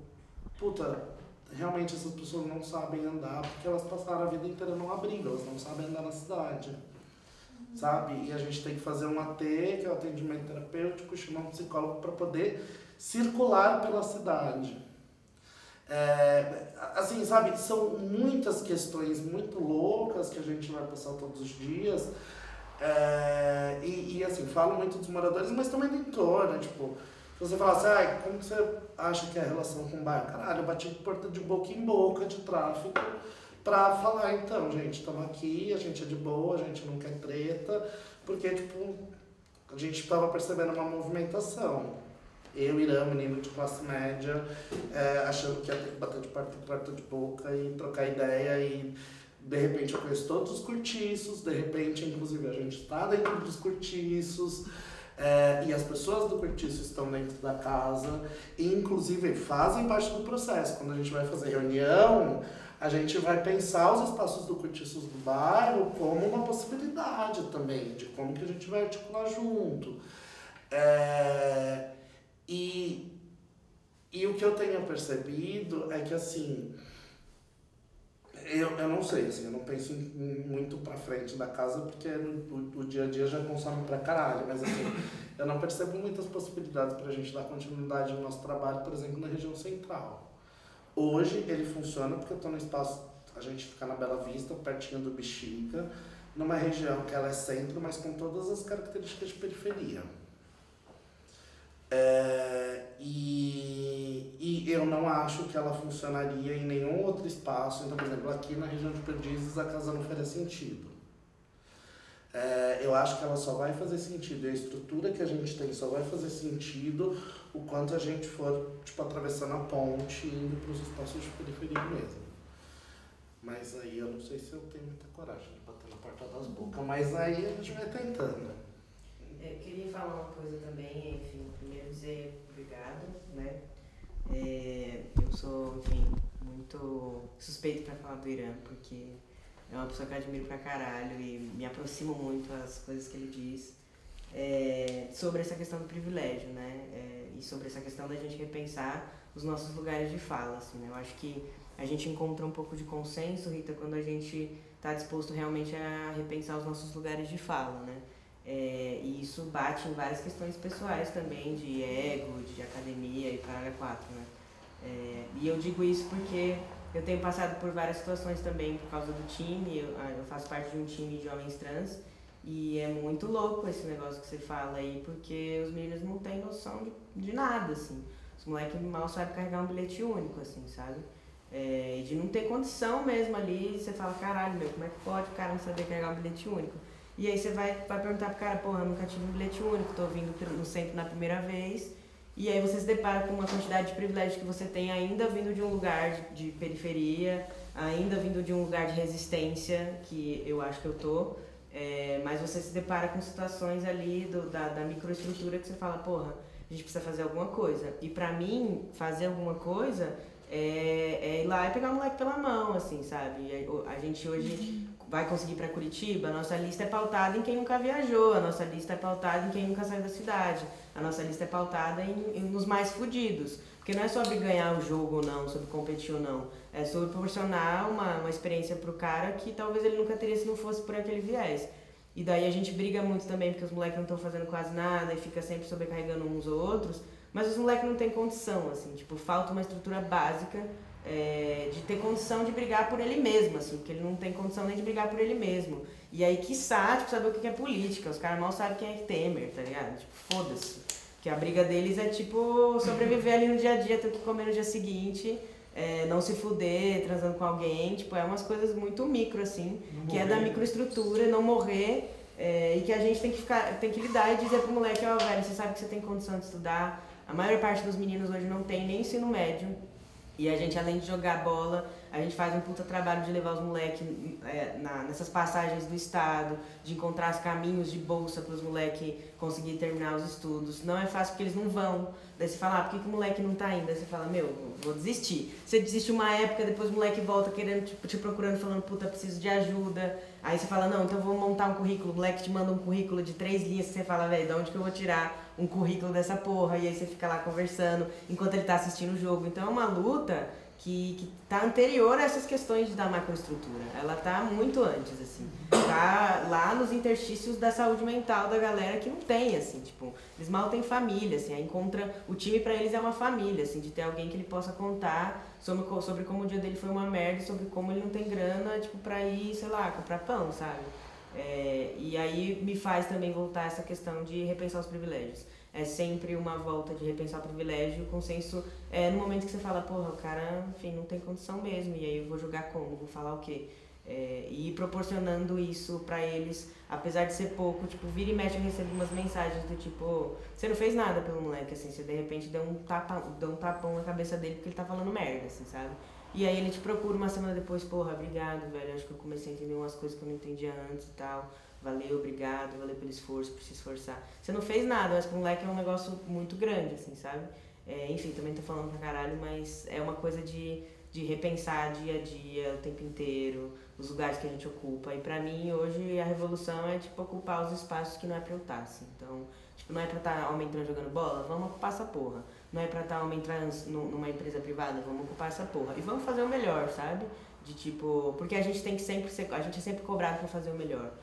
puta, realmente essas pessoas não sabem andar porque elas passaram a vida inteira num abrigo, elas não sabem andar na cidade, sabe? E a gente tem que fazer um AT, que é o atendimento terapêutico, chamar um psicólogo para poder circular pela cidade. Assim, sabe, são muitas questões muito loucas que a gente vai passar todos os dias. E assim, falo muito dos moradores, mas também do entorno, tipo, se você falar assim, como que você acha que é a relação com o bairro? Caralho, eu bati porta de boca em boca de tráfico pra falar, então, gente, estamos aqui, a gente é de boa, a gente não quer treta, porque, tipo, a gente estava percebendo uma movimentação. Eu, Irã, menino de classe média, achando que ia ter que bater de porta de boca e trocar ideia e de repente eu conheço todos os cortiços, de repente, inclusive, a gente está dentro dos cortiços, e as pessoas do cortiço estão dentro da casa, e inclusive fazem parte do processo. Quando a gente vai fazer reunião, a gente vai pensar os espaços do cortiço do bairro como uma possibilidade também, de como que a gente vai articular junto. E o que eu tenho percebido é que, assim, eu não sei, assim, eu não penso muito pra frente da casa porque o dia a dia já consome pra caralho, mas assim, eu não percebo muitas possibilidades pra gente dar continuidade no nosso trabalho, por exemplo, na região central. Hoje ele funciona porque eu tô no espaço, a gente fica na Bela Vista, pertinho do Bexiga, numa região que ela é centro, mas com todas as características de periferia. E eu não acho que ela funcionaria em nenhum outro espaço. Então, por exemplo, aqui na região de Perdizes a casa não faria sentido. Eu acho que ela só vai fazer sentido, e a estrutura que a gente tem só vai fazer sentido o quanto a gente for, tipo, atravessando a ponte e indo para os espaços de periferia mesmo. Mas aí eu não sei se eu tenho muita coragem de bater na porta das bocas, mas aí a gente vai tentando. Eu queria falar uma coisa também, enfim, primeiro dizer obrigado, né? Eu sou, enfim, muito suspeito pra falar do Irã, porque é uma pessoa que eu admiro pra caralho e me aproximo muito às coisas que ele diz sobre essa questão do privilégio, né? E sobre essa questão da gente repensar os nossos lugares de fala, assim, né? Eu acho que a gente encontra um pouco de consenso, Rita, quando a gente tá disposto realmente a repensar os nossos lugares de fala, né? E isso bate em várias questões pessoais também, de ego, de academia e caralho 4, né? E eu digo isso porque eu tenho passado por várias situações também por causa do time, eu faço parte de um time de homens trans, e é muito louco esse negócio que você fala aí, porque os meninos não têm noção de nada, assim. Os moleques mal sabem carregar um bilhete único, assim, sabe? E de não ter condição mesmo ali, você fala, caralho, meu, como é que pode o cara não saber carregar um bilhete único? E aí você vai perguntar pro cara, porra, eu nunca tive um bilhete único, tô vindo no centro na primeira vez. E aí você se depara com uma quantidade de privilégios que você tem ainda vindo de um lugar de periferia, ainda vindo de um lugar de resistência, que eu acho que eu tô. Mas você se depara com situações ali da microestrutura que você fala, porra, a gente precisa fazer alguma coisa. E pra mim, fazer alguma coisa é ir lá e pegar o moleque pela mão, assim, sabe? A gente hoje vai conseguir ir para Curitiba, a nossa lista é pautada em quem nunca viajou, a nossa lista é pautada em quem nunca saiu da cidade, a nossa lista é pautada nos mais fudidos. Porque não é sobre ganhar o jogo ou não, sobre competir ou não, é sobre proporcionar uma experiência pro cara que talvez ele nunca teria se não fosse por aquele viés. E daí a gente briga muito também porque os moleques não estão fazendo quase nada e fica sempre sobrecarregando uns ou outros, mas os moleques não têm condição, assim, tipo, falta uma estrutura básica de ter condição de brigar por ele mesmo, assim, porque ele não tem condição nem de brigar por ele mesmo. E aí, quiçá, tipo, saber o que é política, os caras mal sabem quem é Temer, tá ligado? Tipo, foda-se. Porque a briga deles é, tipo, sobreviver ali no dia a dia, ter o que comer no dia seguinte, não se fuder, transando com alguém, tipo, é umas coisas muito micro, assim, que é da microestrutura, não morrer, e que a gente tem que lidar e dizer pro moleque, velho, você sabe que você tem condição de estudar. A maior parte dos meninos hoje não tem nem ensino médio. E a gente, além de jogar bola, a gente faz um puta trabalho de levar os moleques nessas passagens do estado, de encontrar os caminhos de bolsa para os moleques conseguirem terminar os estudos. Não é fácil porque eles não vão. Daí você fala, por que o moleque não tá indo? Daí você fala, meu, vou desistir. Você desiste uma época, depois o moleque volta querendo, te procurando, falando, puta, preciso de ajuda. Aí você fala, não, então vou montar um currículo. O moleque te manda um currículo de 3 linhas, que você fala, velho, de onde que eu vou tirar um currículo dessa porra? E aí você fica lá conversando enquanto ele tá assistindo o jogo. Então é uma luta que tá anterior a essas questões da macroestrutura. Ela tá muito antes, assim. Tá lá nos interstícios da saúde mental da galera que não tem, assim, tipo, eles mal têm família, assim, aí encontra, o time pra eles é uma família, assim, de ter alguém que ele possa contar sobre como o dia dele foi uma merda, sobre como ele não tem grana, tipo, pra ir, sei lá, comprar pão, sabe? E aí me faz também voltar essa questão de repensar os privilégios. É sempre uma volta de repensar o privilégio, o consenso no momento que você fala, porra, o cara, enfim, não tem condição mesmo, e aí eu vou jogar como? Vou falar o quê? E proporcionando isso pra eles, apesar de ser pouco, tipo, vira e mexe eu recebo umas mensagens do tipo, você não fez nada pelo moleque, assim, você de repente deu um tapão na cabeça dele porque ele tá falando merda, assim, sabe? E aí ele te procura uma semana depois, porra, obrigado, velho, acho que eu comecei a entender umas coisas que eu não entendia antes e tal. Valeu, obrigado, valeu pelo esforço, por se esforçar. Você não fez nada, mas pro moleque é um negócio muito grande, assim, sabe? Enfim, também tô falando pra caralho, mas é uma coisa de repensar dia a dia, o tempo inteiro, os lugares que a gente ocupa. E pra mim, hoje, a revolução é, tipo, ocupar os espaços que não é pra eu estar, assim. Então, tipo, não é pra estar homem trans jogando bola? Vamos ocupar essa porra. Não é pra estar homem trans numa empresa privada? Vamos ocupar essa porra. E vamos fazer o melhor, sabe? De, tipo, porque a gente tem que sempre ser, a gente é sempre cobrado pra fazer o melhor.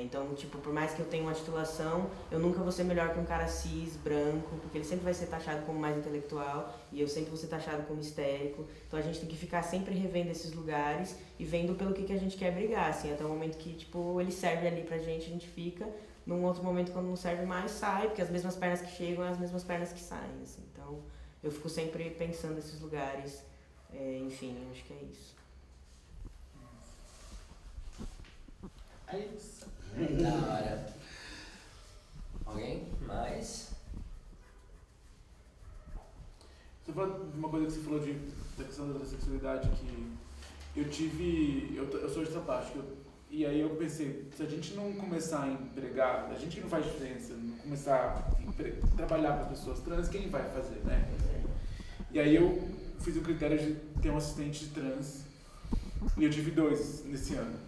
Então, tipo, por mais que eu tenha uma titulação, eu nunca vou ser melhor que um cara cis, branco, porque ele sempre vai ser taxado como mais intelectual e eu sempre vou ser taxado como histérico. Então a gente tem que ficar sempre revendo esses lugares e vendo pelo que a gente quer brigar, assim, até o momento que, tipo, ele serve ali pra gente, a gente fica. Num outro momento, quando não serve mais, sai, porque as mesmas pernas que chegam, as mesmas pernas que saem, assim. Então, eu fico sempre pensando nesses lugares, enfim, acho que é isso. É isso. Da hora. Alguém? Mais? Você falou de uma coisa que você falou da questão da sexualidade que eu sou de São Paulo, e aí eu pensei, se a gente não começar a empregar, a gente que não faz diferença, não começar a trabalhar para pessoas trans, quem vai fazer, né? E aí eu fiz o critério de ter um assistente trans, e eu tive 2 nesse ano.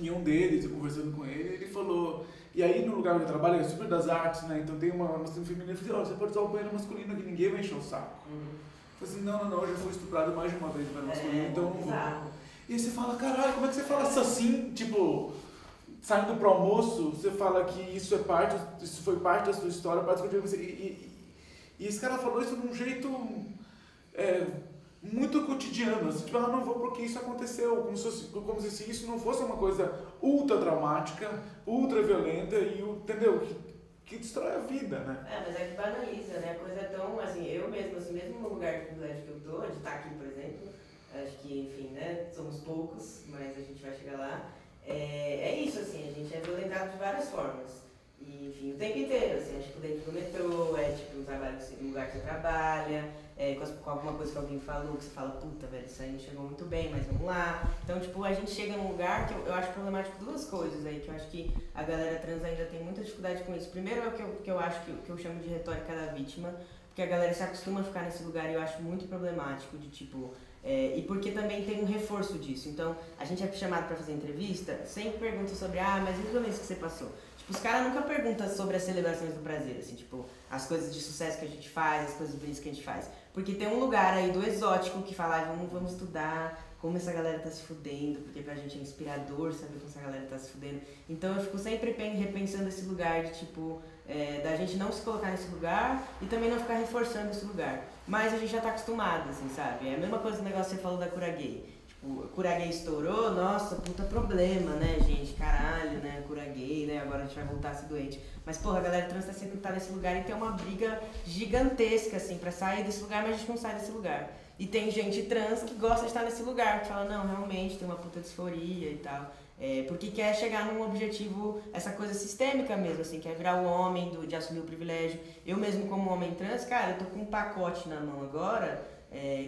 E um deles, eu conversando com ele, ele falou... E aí, no lugar onde eu trabalho, é super das artes, né? Então tem uma masculina feminina. Eu falei, você pode usar o banheiro masculino que ninguém vai encher o saco. Eu falei assim, não, eu já fui estuprado mais de uma vez no banheiro masculino, então eu não vou. E aí você fala, caralho, como é que você fala isso assim? Tipo, saindo pro almoço, você fala que isso foi parte da sua história, parte do que eu digo. E esse cara falou isso de um jeito... muito cotidiano, assim, tipo, eu não vou porque isso aconteceu, como se isso não fosse uma coisa ultra traumática, ultra violenta e, entendeu, que destrói a vida, né? Mas é que banaliza, né, a coisa é tão, assim, eu mesmo, assim, mesmo no lugar de privilégio que eu tô, de estar aqui, por exemplo, acho que, enfim, né, somos poucos, mas a gente vai chegar lá, é isso, assim, a gente é violentado de várias formas. E, enfim, o tempo inteiro, assim, tipo, dentro do metrô, tipo, um lugar que você trabalha, com alguma coisa que alguém falou, que você fala, puta, velho, isso aí não chegou muito bem, mas vamos lá. Então, tipo, a gente chega num lugar que eu acho problemático 2 coisas aí, que eu acho que a galera trans ainda tem muita dificuldade com isso. Primeiro é o que eu acho que eu chamo de retórica da vítima, porque a galera se acostuma a ficar nesse lugar e eu acho muito problemático, de tipo... e porque também tem um reforço disso. Então, a gente é chamado pra fazer entrevista, sempre pergunta sobre, mas e a violência que você passou? Tipo, os caras nunca perguntam sobre as celebrações do prazer, assim, tipo, as coisas de sucesso que a gente faz, as coisas bonitas que a gente faz. Porque tem um lugar aí do exótico que fala, vamos estudar como essa galera tá se fudendo, porque pra gente é inspirador saber como essa galera tá se fudendo. Então eu fico sempre repensando esse lugar de, tipo, da gente não se colocar nesse lugar e também não ficar reforçando esse lugar. Mas a gente já tá acostumado, assim, sabe? É a mesma coisa do negócio que você falou da cura gay. Tipo, a cura gay estourou, nossa, puta problema, né, gente? Caralho, né? Cura gay, né? Agora a gente vai voltar a ser doente. Mas, porra, a galera trans sempre tá nesse lugar e tem uma briga gigantesca, assim, pra sair desse lugar, mas a gente não sai desse lugar. E tem gente trans que gosta de estar nesse lugar, que fala, não, realmente, tem uma puta disforia e tal. Porque quer chegar num objetivo, essa coisa sistêmica mesmo, assim, quer virar o homem de assumir o privilégio. Eu mesmo como homem trans, cara, eu tô com um pacote na mão agora,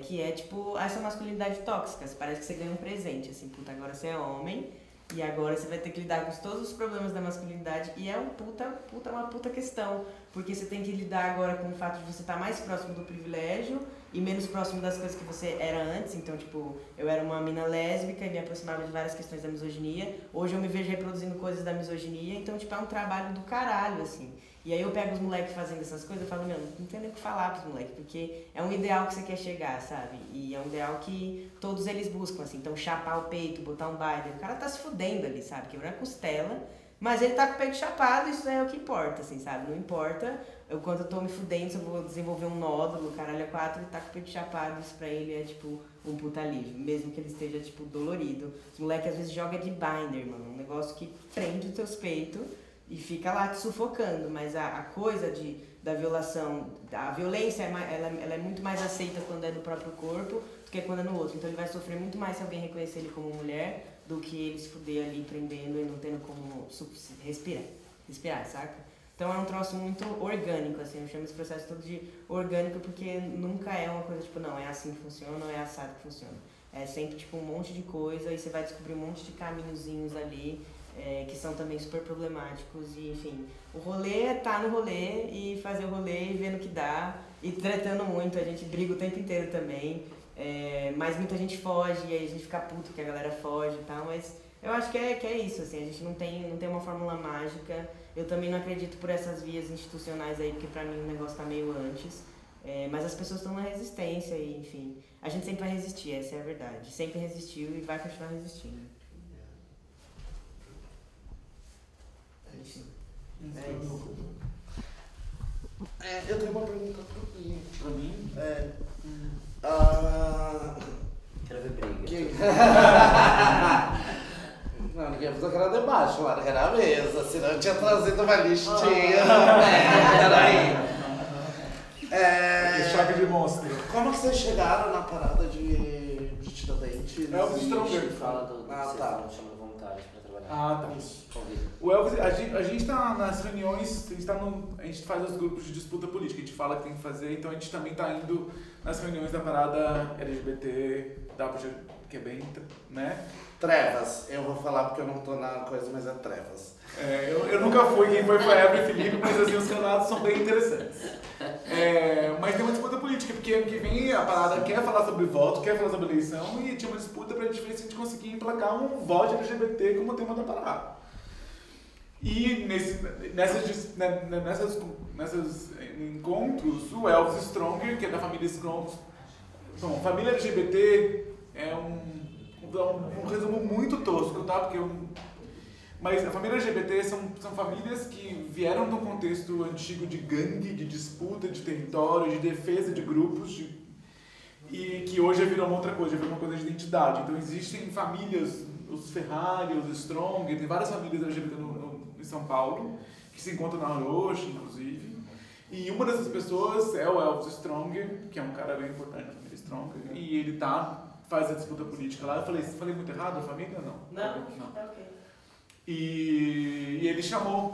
que é tipo essa masculinidade tóxica. Parece que você ganha um presente, assim, puta, agora você é homem e agora você vai ter que lidar com todos os problemas da masculinidade e é uma puta questão, porque você tem que lidar agora com o fato de você estar mais próximo do privilégio e menos próximo das coisas que você era antes. Então, tipo, eu era uma mina lésbica e me aproximava de várias questões da misoginia. Hoje eu me vejo reproduzindo coisas da misoginia, então, tipo, é um trabalho do caralho, assim. E aí eu pego os moleques fazendo essas coisas e falo, meu, não tem nem o que falar pros moleques, porque é um ideal que você quer chegar, sabe? E é um ideal que todos eles buscam, assim. Então, chapar o peito, botar um baile, o cara tá se fudendo ali, sabe? Quebrar a costela, mas ele tá com o peito chapado, isso é o que importa, assim, sabe? Não importa quando eu tô me fudendo, se eu vou desenvolver um nódulo, caralho, 4, ele tá com o peito chapado, isso pra ele é, tipo, um puta alívio, mesmo que ele esteja, tipo, dolorido. Os moleques às vezes jogam de binder, mano, um negócio que prende os teus peitos e fica lá te sufocando, mas a coisa da violação, a violência, ela é muito mais aceita quando é no próprio corpo do que quando é no outro. Então ele vai sofrer muito mais se alguém reconhecer ele como mulher do que ele se fuder ali prendendo e não tendo como respirar, saca? Então é um troço muito orgânico, assim, eu chamo esse processo todo de orgânico porque nunca é uma coisa tipo, não, é assim que funciona ou é assado que funciona. É sempre tipo um monte de coisa e você vai descobrir um monte de caminhozinhos ali que são também super problemáticos e, enfim, o rolê é tá no rolê e fazer o rolê e ver no que dá e tretando muito, a gente briga o tempo inteiro também, mas muita gente foge e aí a gente fica puto que a galera foge e tal, mas eu acho que é isso, assim, a gente não tem uma fórmula mágica, eu também não acredito por essas vias institucionais aí, porque pra mim o negócio tá meio antes, mas as pessoas estão na resistência e, enfim, a gente sempre vai resistir, essa é a verdade, sempre resistiu e vai continuar resistindo. Eu tenho uma pergunta pra mim. Quero ver briga. Não, ninguém fez aquela debate lá, era a mesa, senão eu tinha trazido uma listinha. Peraí. Que choque de monstro. Como que vocês chegaram na parada de Tiradentes? É o Stronger. Fala do que você tá. chama voluntários pra trabalhar. Ah, tá. Isso. Convida. O Elvis, a gente tá nas reuniões, a gente faz os grupos de disputa política, a gente fala que tem que fazer, então a gente também tá indo nas reuniões da parada LGBT, que é bem, né? Trevas. Eu vou falar porque eu não tô na coisa, mas é trevas. Eu nunca fui, quem foi a Eva e Felipe, mas assim, os candidatos são bem interessantes. Mas tem uma disputa política, porque ano que vem a parada quer falar sobre voto, quer falar sobre eleição, e tinha uma disputa pra gente ver se a gente conseguia emplacar um voto LGBT como tema da parada. E nesses encontros, o Elvis Stronger, que é da família Stronger, bom, família LGBT é um resumo muito tosco, tá? Mas a família LGBT são famílias que vieram de um contexto antigo de gangue, de disputa de território, de defesa de grupos, e que hoje virou uma outra coisa, virou uma coisa de identidade. Então existem famílias, os Ferrari, os Strong, tem várias famílias LGBT em São Paulo, que se encontram na Roxa, inclusive. E uma dessas pessoas é o Elvis Stronger, que é um cara bem importante na família Stronger, e ele faz a disputa política lá. Eu falei muito errado a família ou não? Não, tá ok. E ele chamou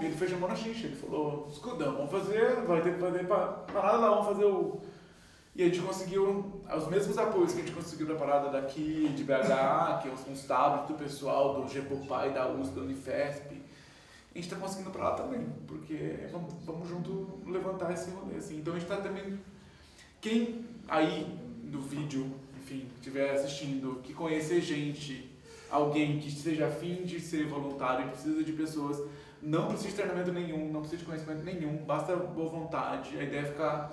na xincha, ele falou, escuta, vamos fazer, vai ter que fazer parada lá, vamos fazer o... E a gente conseguiu os mesmos apoios que a gente conseguiu da parada daqui, de BH, que são os tablets do pessoal do GEPOPAI, da USP, da Unifesp. A gente tá conseguindo pra lá também, porque vamos junto levantar esse rolê, assim. Então a gente tá também... Quem aí do vídeo, enfim, estiver assistindo, que conhecer gente, alguém que esteja afim de ser voluntário e precisa de pessoas, não precisa de treinamento nenhum, não precisa de conhecimento nenhum, basta boa vontade. A ideia é ficar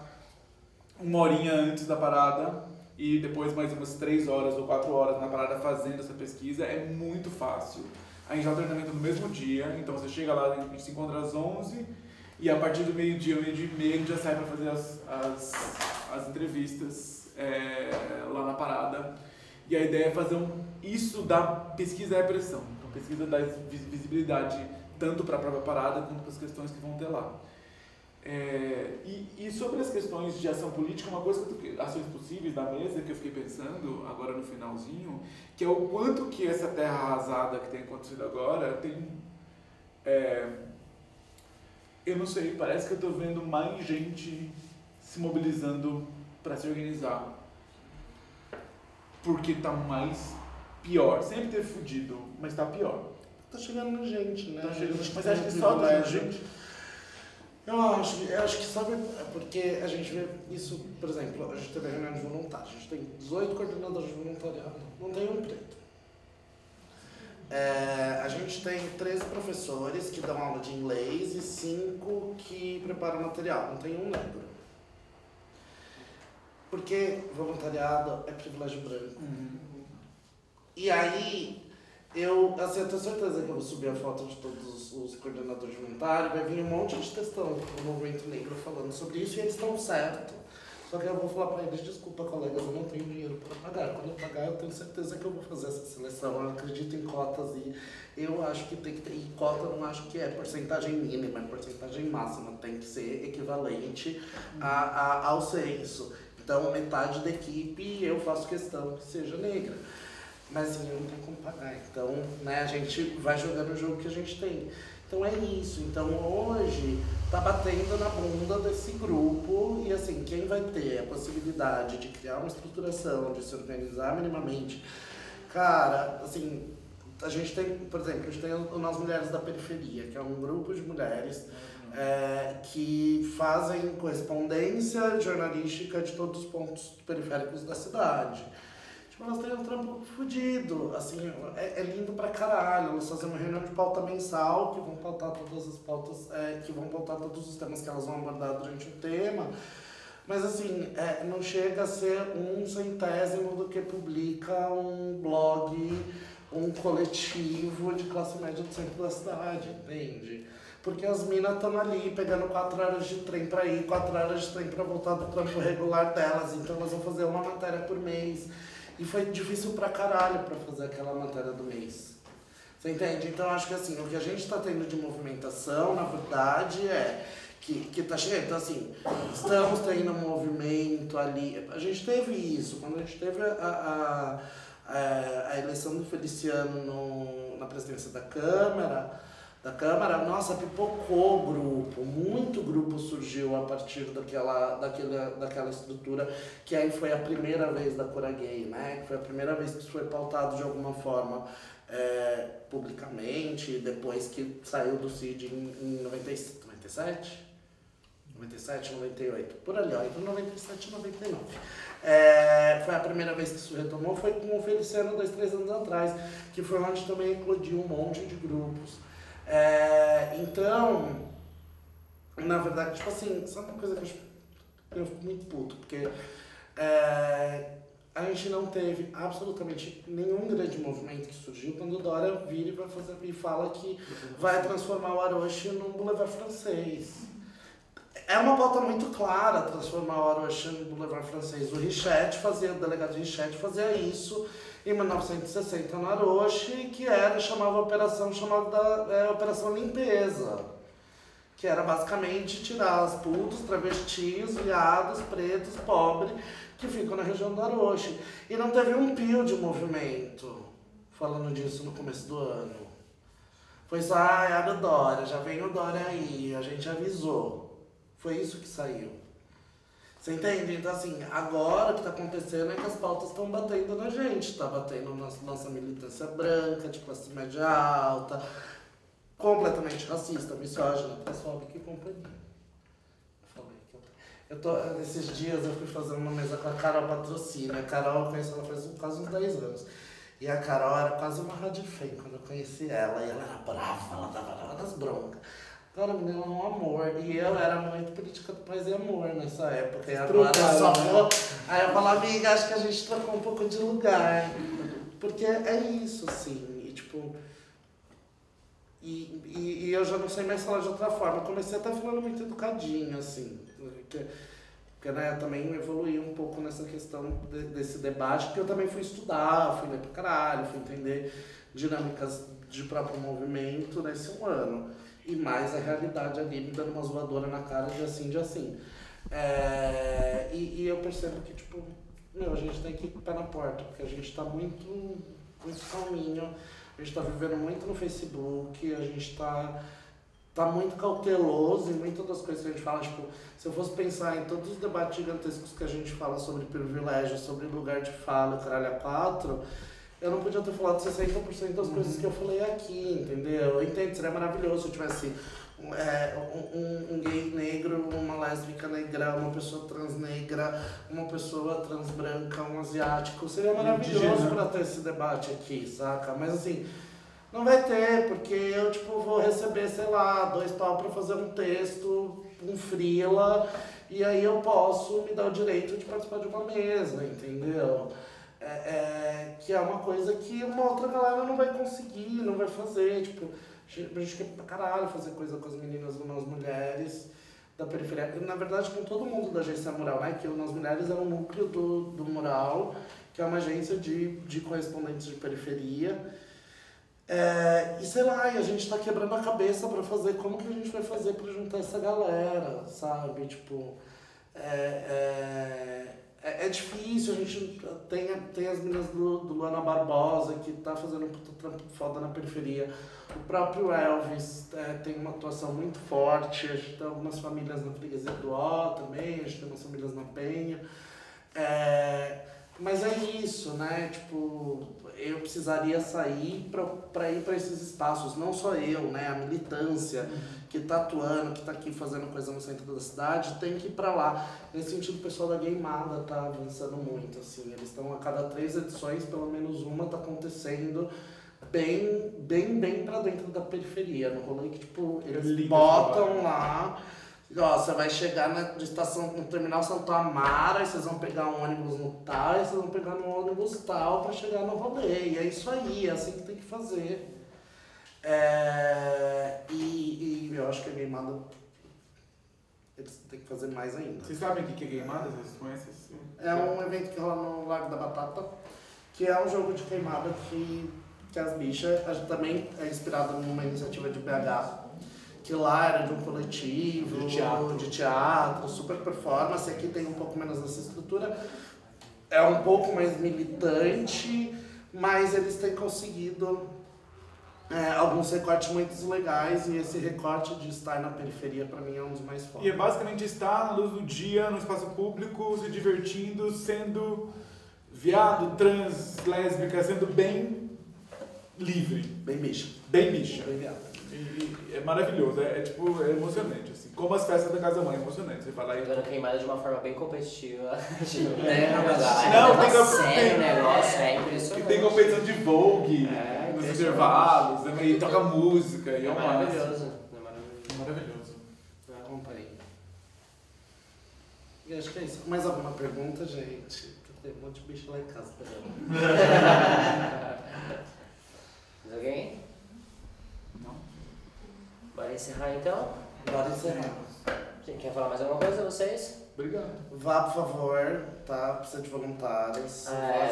1 horinha antes da parada e depois mais umas 3 horas ou 4 horas na parada fazendo essa pesquisa. É muito fácil. A gente dá o treinamento no mesmo dia, então você chega lá, a gente se encontra às 11 e a partir do meio-dia, meio-dia e meio, a gente já sai para fazer as entrevistas lá na parada. E a ideia é fazer isso da pesquisa é pressão. Então, pesquisa dá visibilidade tanto para a própria parada quanto para as questões que vão ter lá. E sobre as questões de ação política, uma coisa ações possíveis da mesa que eu fiquei pensando agora no finalzinho, que é o quanto que essa terra arrasada que tem acontecido agora tem... eu não sei, parece que eu estou vendo mais gente se mobilizando para se organizar. porque tá mais pior. Sempre teve fudido, mas tá pior. Tá chegando na gente, né? Tá chegando, A mas tem acho que um só da privilégio. gente. Eu acho que sabe, porque a gente vê isso, por exemplo, a gente teve a reunião de voluntários, a gente tem 18 coordenadores de voluntariado, não tem um preto. A gente tem 13 professores que dão aula de inglês e 5 que preparam material, não tem um negro. Porque voluntariado é privilégio branco. E aí, eu tenho certeza que eu vou subir a foto de todos os coordenadores voluntários, vai vir um monte de textão do movimento negro falando sobre isso e eles estão certos. Só que eu vou falar para eles, desculpa colegas, eu não tenho dinheiro para pagar. Quando eu pagar, eu tenho certeza que eu vou fazer essa seleção. Eu acredito em cotas e eu acho que tem que ter. E cota eu não acho que é porcentagem mínima, é porcentagem máxima. Tem que ser equivalente ao censo. Então, metade da equipe eu faço questão que seja negra. Mas assim, eu não tenho como pagar. Então, né, a gente vai jogando o jogo que a gente tem. Então é isso. Então hoje tá batendo na bunda desse grupo e assim, quem vai ter a possibilidade de criar uma estruturação, de se organizar minimamente, cara, assim, a gente tem, por exemplo, a gente tem as Mulheres da Periferia, que é um grupo de mulheres que fazem correspondência jornalística de todos os pontos periféricos da cidade. Tipo, elas têm um trampo fudido, assim, é lindo pra caralho. Elas fazem uma reunião de pauta mensal, que vão pautar todas as pautas, que vão pautar todos os temas que elas vão abordar durante o tema. Mas assim, não chega a ser 1/100º do que publica um blog, um coletivo de classe média do centro da cidade, entende? Porque as minas estão ali pegando 4 horas de trem pra ir, 4 horas de trem pra voltar do trampo regular delas, então elas vão fazer uma matéria por mês. E foi difícil pra caralho pra fazer aquela matéria do mês. Você entende? Então acho que assim, o que a gente tá tendo de movimentação, na verdade, que tá chegando. Então assim, estamos tendo um movimento ali. A gente teve isso, quando a gente teve a eleição do Feliciano na presidência da Câmara, nossa, pipocou grupo, muito grupo surgiu a partir daquela estrutura, que aí foi a primeira vez da Cura Gay, né? Que foi a primeira vez que isso foi pautado de alguma forma publicamente, depois que saiu do CID em 97, 98, por ali, ó, entre 97 e 99. Foi a primeira vez que isso retomou, foi com o Feliciano 2, 3 anos atrás, que foi onde também eclodiu um monte de grupos. Então, na verdade, tipo assim, sabe uma coisa que eu fico muito puto, porque a gente não teve absolutamente nenhum grande movimento que surgiu quando o Dória vira e fala que vai transformar o Aroche num Boulevard francês. É uma pauta muito clara transformar o Aroche num Boulevard francês. O delegado Richet fazia isso em 1960 no Aroche, que chamava operação Operação Limpeza, que era basicamente tirar as putos, travestis, viados, pretos, pobres, que ficam na região do Aroche. E não teve um pio de movimento falando disso no começo do ano. Foi só, era o Dória, já vem o Dória aí, a gente avisou. Foi isso que saiu. Você entende? Então, assim, agora o que está acontecendo é que as pautas estão batendo na gente. Está batendo na nossa militância branca, de classe média alta, completamente racista, misógina, transfóbica e companhia. Esses dias eu fui fazer uma mesa com a Carol Patrocínio. A Carol eu conheço ela faz quase uns 10 anos. E a Carol era quase uma radifem quando eu conheci ela. E ela era brava, ela dava das broncas. Cara, a menina é um amor. E eu era muito política do paz e amor nessa época. E agora só vou. Aí eu falo, amiga, acho que a gente trocou um pouco de lugar. Porque é isso, assim. E tipo. E eu já não sei mais falar de outra forma. Eu comecei até falando muito educadinho, assim. Porque né, eu também evoluí um pouco nessa questão desse debate, porque eu também fui estudar, fui ler pra caralho, fui entender dinâmicas de próprio movimento nesse ano. E mais a realidade ali me dando uma zoadora na cara de assim. E eu percebo que, tipo, a gente tem que ir com o pé na porta, porque a gente tá muito, muito calminho, a gente tá vivendo muito no Facebook, a gente tá tá muito cauteloso em muitas das coisas que a gente fala, tipo, se eu fosse pensar em todos os debates gigantescos que a gente fala sobre privilégio, sobre lugar de fala, caralho a quatro, eu não podia ter falado 60% das coisas que eu falei aqui, entendeu? Eu entendo, seria maravilhoso se eu tivesse um gay negro, uma lésbica negra, uma pessoa trans negra, uma pessoa trans branca, um asiático. Seria maravilhoso pra ter esse debate aqui, saca? Mas assim, não vai ter, porque eu tipo vou receber, sei lá, 2 pau pra fazer um texto, um freela, e aí eu posso me dar o direito de participar de uma mesa, entendeu? Que é uma coisa que uma outra galera não vai conseguir, não vai fazer, tipo, a gente quer pra caralho fazer coisa com as meninas ou nas mulheres da periferia. Na verdade, com todo mundo da agência Mural, né? Que o Nas Mulheres é um núcleo do Mural, que é uma agência de correspondentes de periferia. E sei lá, e a gente tá quebrando a cabeça pra fazer como que a gente vai fazer pra juntar essa galera, sabe? Tipo, é difícil, a gente tem as meninas do Luana Barbosa, que tá fazendo um puta trampo foda na periferia. O próprio Elvis tem uma atuação muito forte, a gente tem algumas famílias na Freguesia do Ó também, a gente tem umas famílias na Penha. Mas é isso, né? Tipo, eu precisaria sair pra ir pra esses espaços, não só eu, né? A militância que tá atuando, que tá aqui fazendo coisa no centro da cidade, tem que ir pra lá. Nesse sentido, o pessoal da Gaymada tá avançando muito, assim. Eles estão a cada 3 edições, pelo menos uma tá acontecendo bem pra dentro da periferia. No rolê que, tipo, eles botam lá... Ó, você vai chegar na estação, no terminal Santo Amaro, aí vocês vão pegar um ônibus no tal, aí vocês vão pegar no ônibus tal pra chegar no rolê. E é isso aí, é assim que tem que fazer. E eu acho que a Gaymada, eles têm que fazer mais ainda. Vocês sabem o que é Gaymada? Vocês conhecem? É um evento que rola no Lago da Batata, que é um jogo de queimada que as bichas, a gente também é inspirado numa iniciativa de BH, que lá era de um coletivo, de teatro, super performance. Aqui tem um pouco menos dessa estrutura, é um pouco mais militante, mas eles têm conseguido alguns recortes muito legais, e esse recorte de estar na periferia pra mim é um dos mais fortes. E é basicamente estar na luz do dia, no espaço público, se divertindo, sendo viado, trans, lésbica, sendo bem livre. Bem bicha. Bem bicha. Bem viado. E é maravilhoso, tipo, é emocionante, assim. Como as festas da Casa Mãe, é emocionante. Você fala aí. Jogando Queimada de uma forma bem competitiva. Não, tem sério o negócio, é impressionante. Tem competição de Vogue nos intervalos, e toca música, e É maravilhoso. É maravilhoso. Acompanhei. E acho que é isso. Mais alguma pergunta, gente? Tem um monte de bicho lá em casa esperando. Mais alguém? Não. Bora encerrar então? Bora encerrar. Quer falar mais alguma coisa, vocês? Obrigado. Vá, por favor, tá? Precisa de voluntários.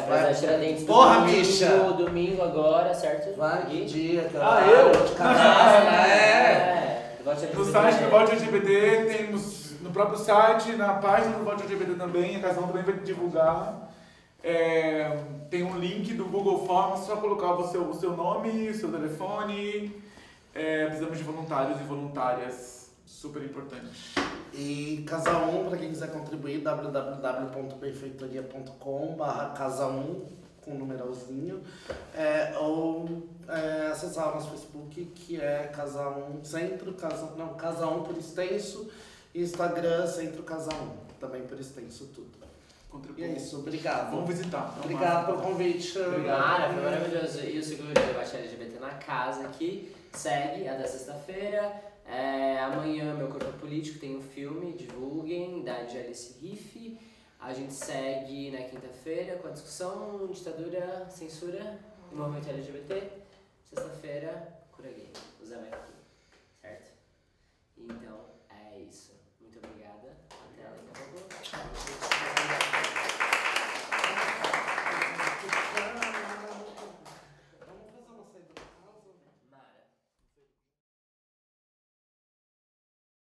Vai Tiradentes Porra, bicha! Domingo agora, certo? Vai, que dia, Ah, eu? De cadastro, No site do Vote LGBT, temos no próprio site, na página do Vote LGBT também, a Casão também vai divulgar. Tem um link do Google Forms, só colocar o seu nome, o seu telefone. Precisamos de voluntários e voluntárias, super importante. E Casa 1, para quem quiser contribuir, www.benfeitoria.com/casa1, com numeralzinho, ou acessar o nosso Facebook, que é Casa 1 Centro, Casa 1 por extenso, e Instagram Centro Casa 1, também por extenso tudo. E é isso, obrigado. Vamos visitar. Obrigado pelo convite. Obrigado, foi maravilhoso. E o Seguro de Debate LGBT na casa aqui segue até sexta-feira. Amanhã, Meu Corpo Político, tem um filme, divulguem, da Alice Riff. A gente segue na quinta-feira com a discussão ditadura, censura e movimento LGBT. Sexta-feira,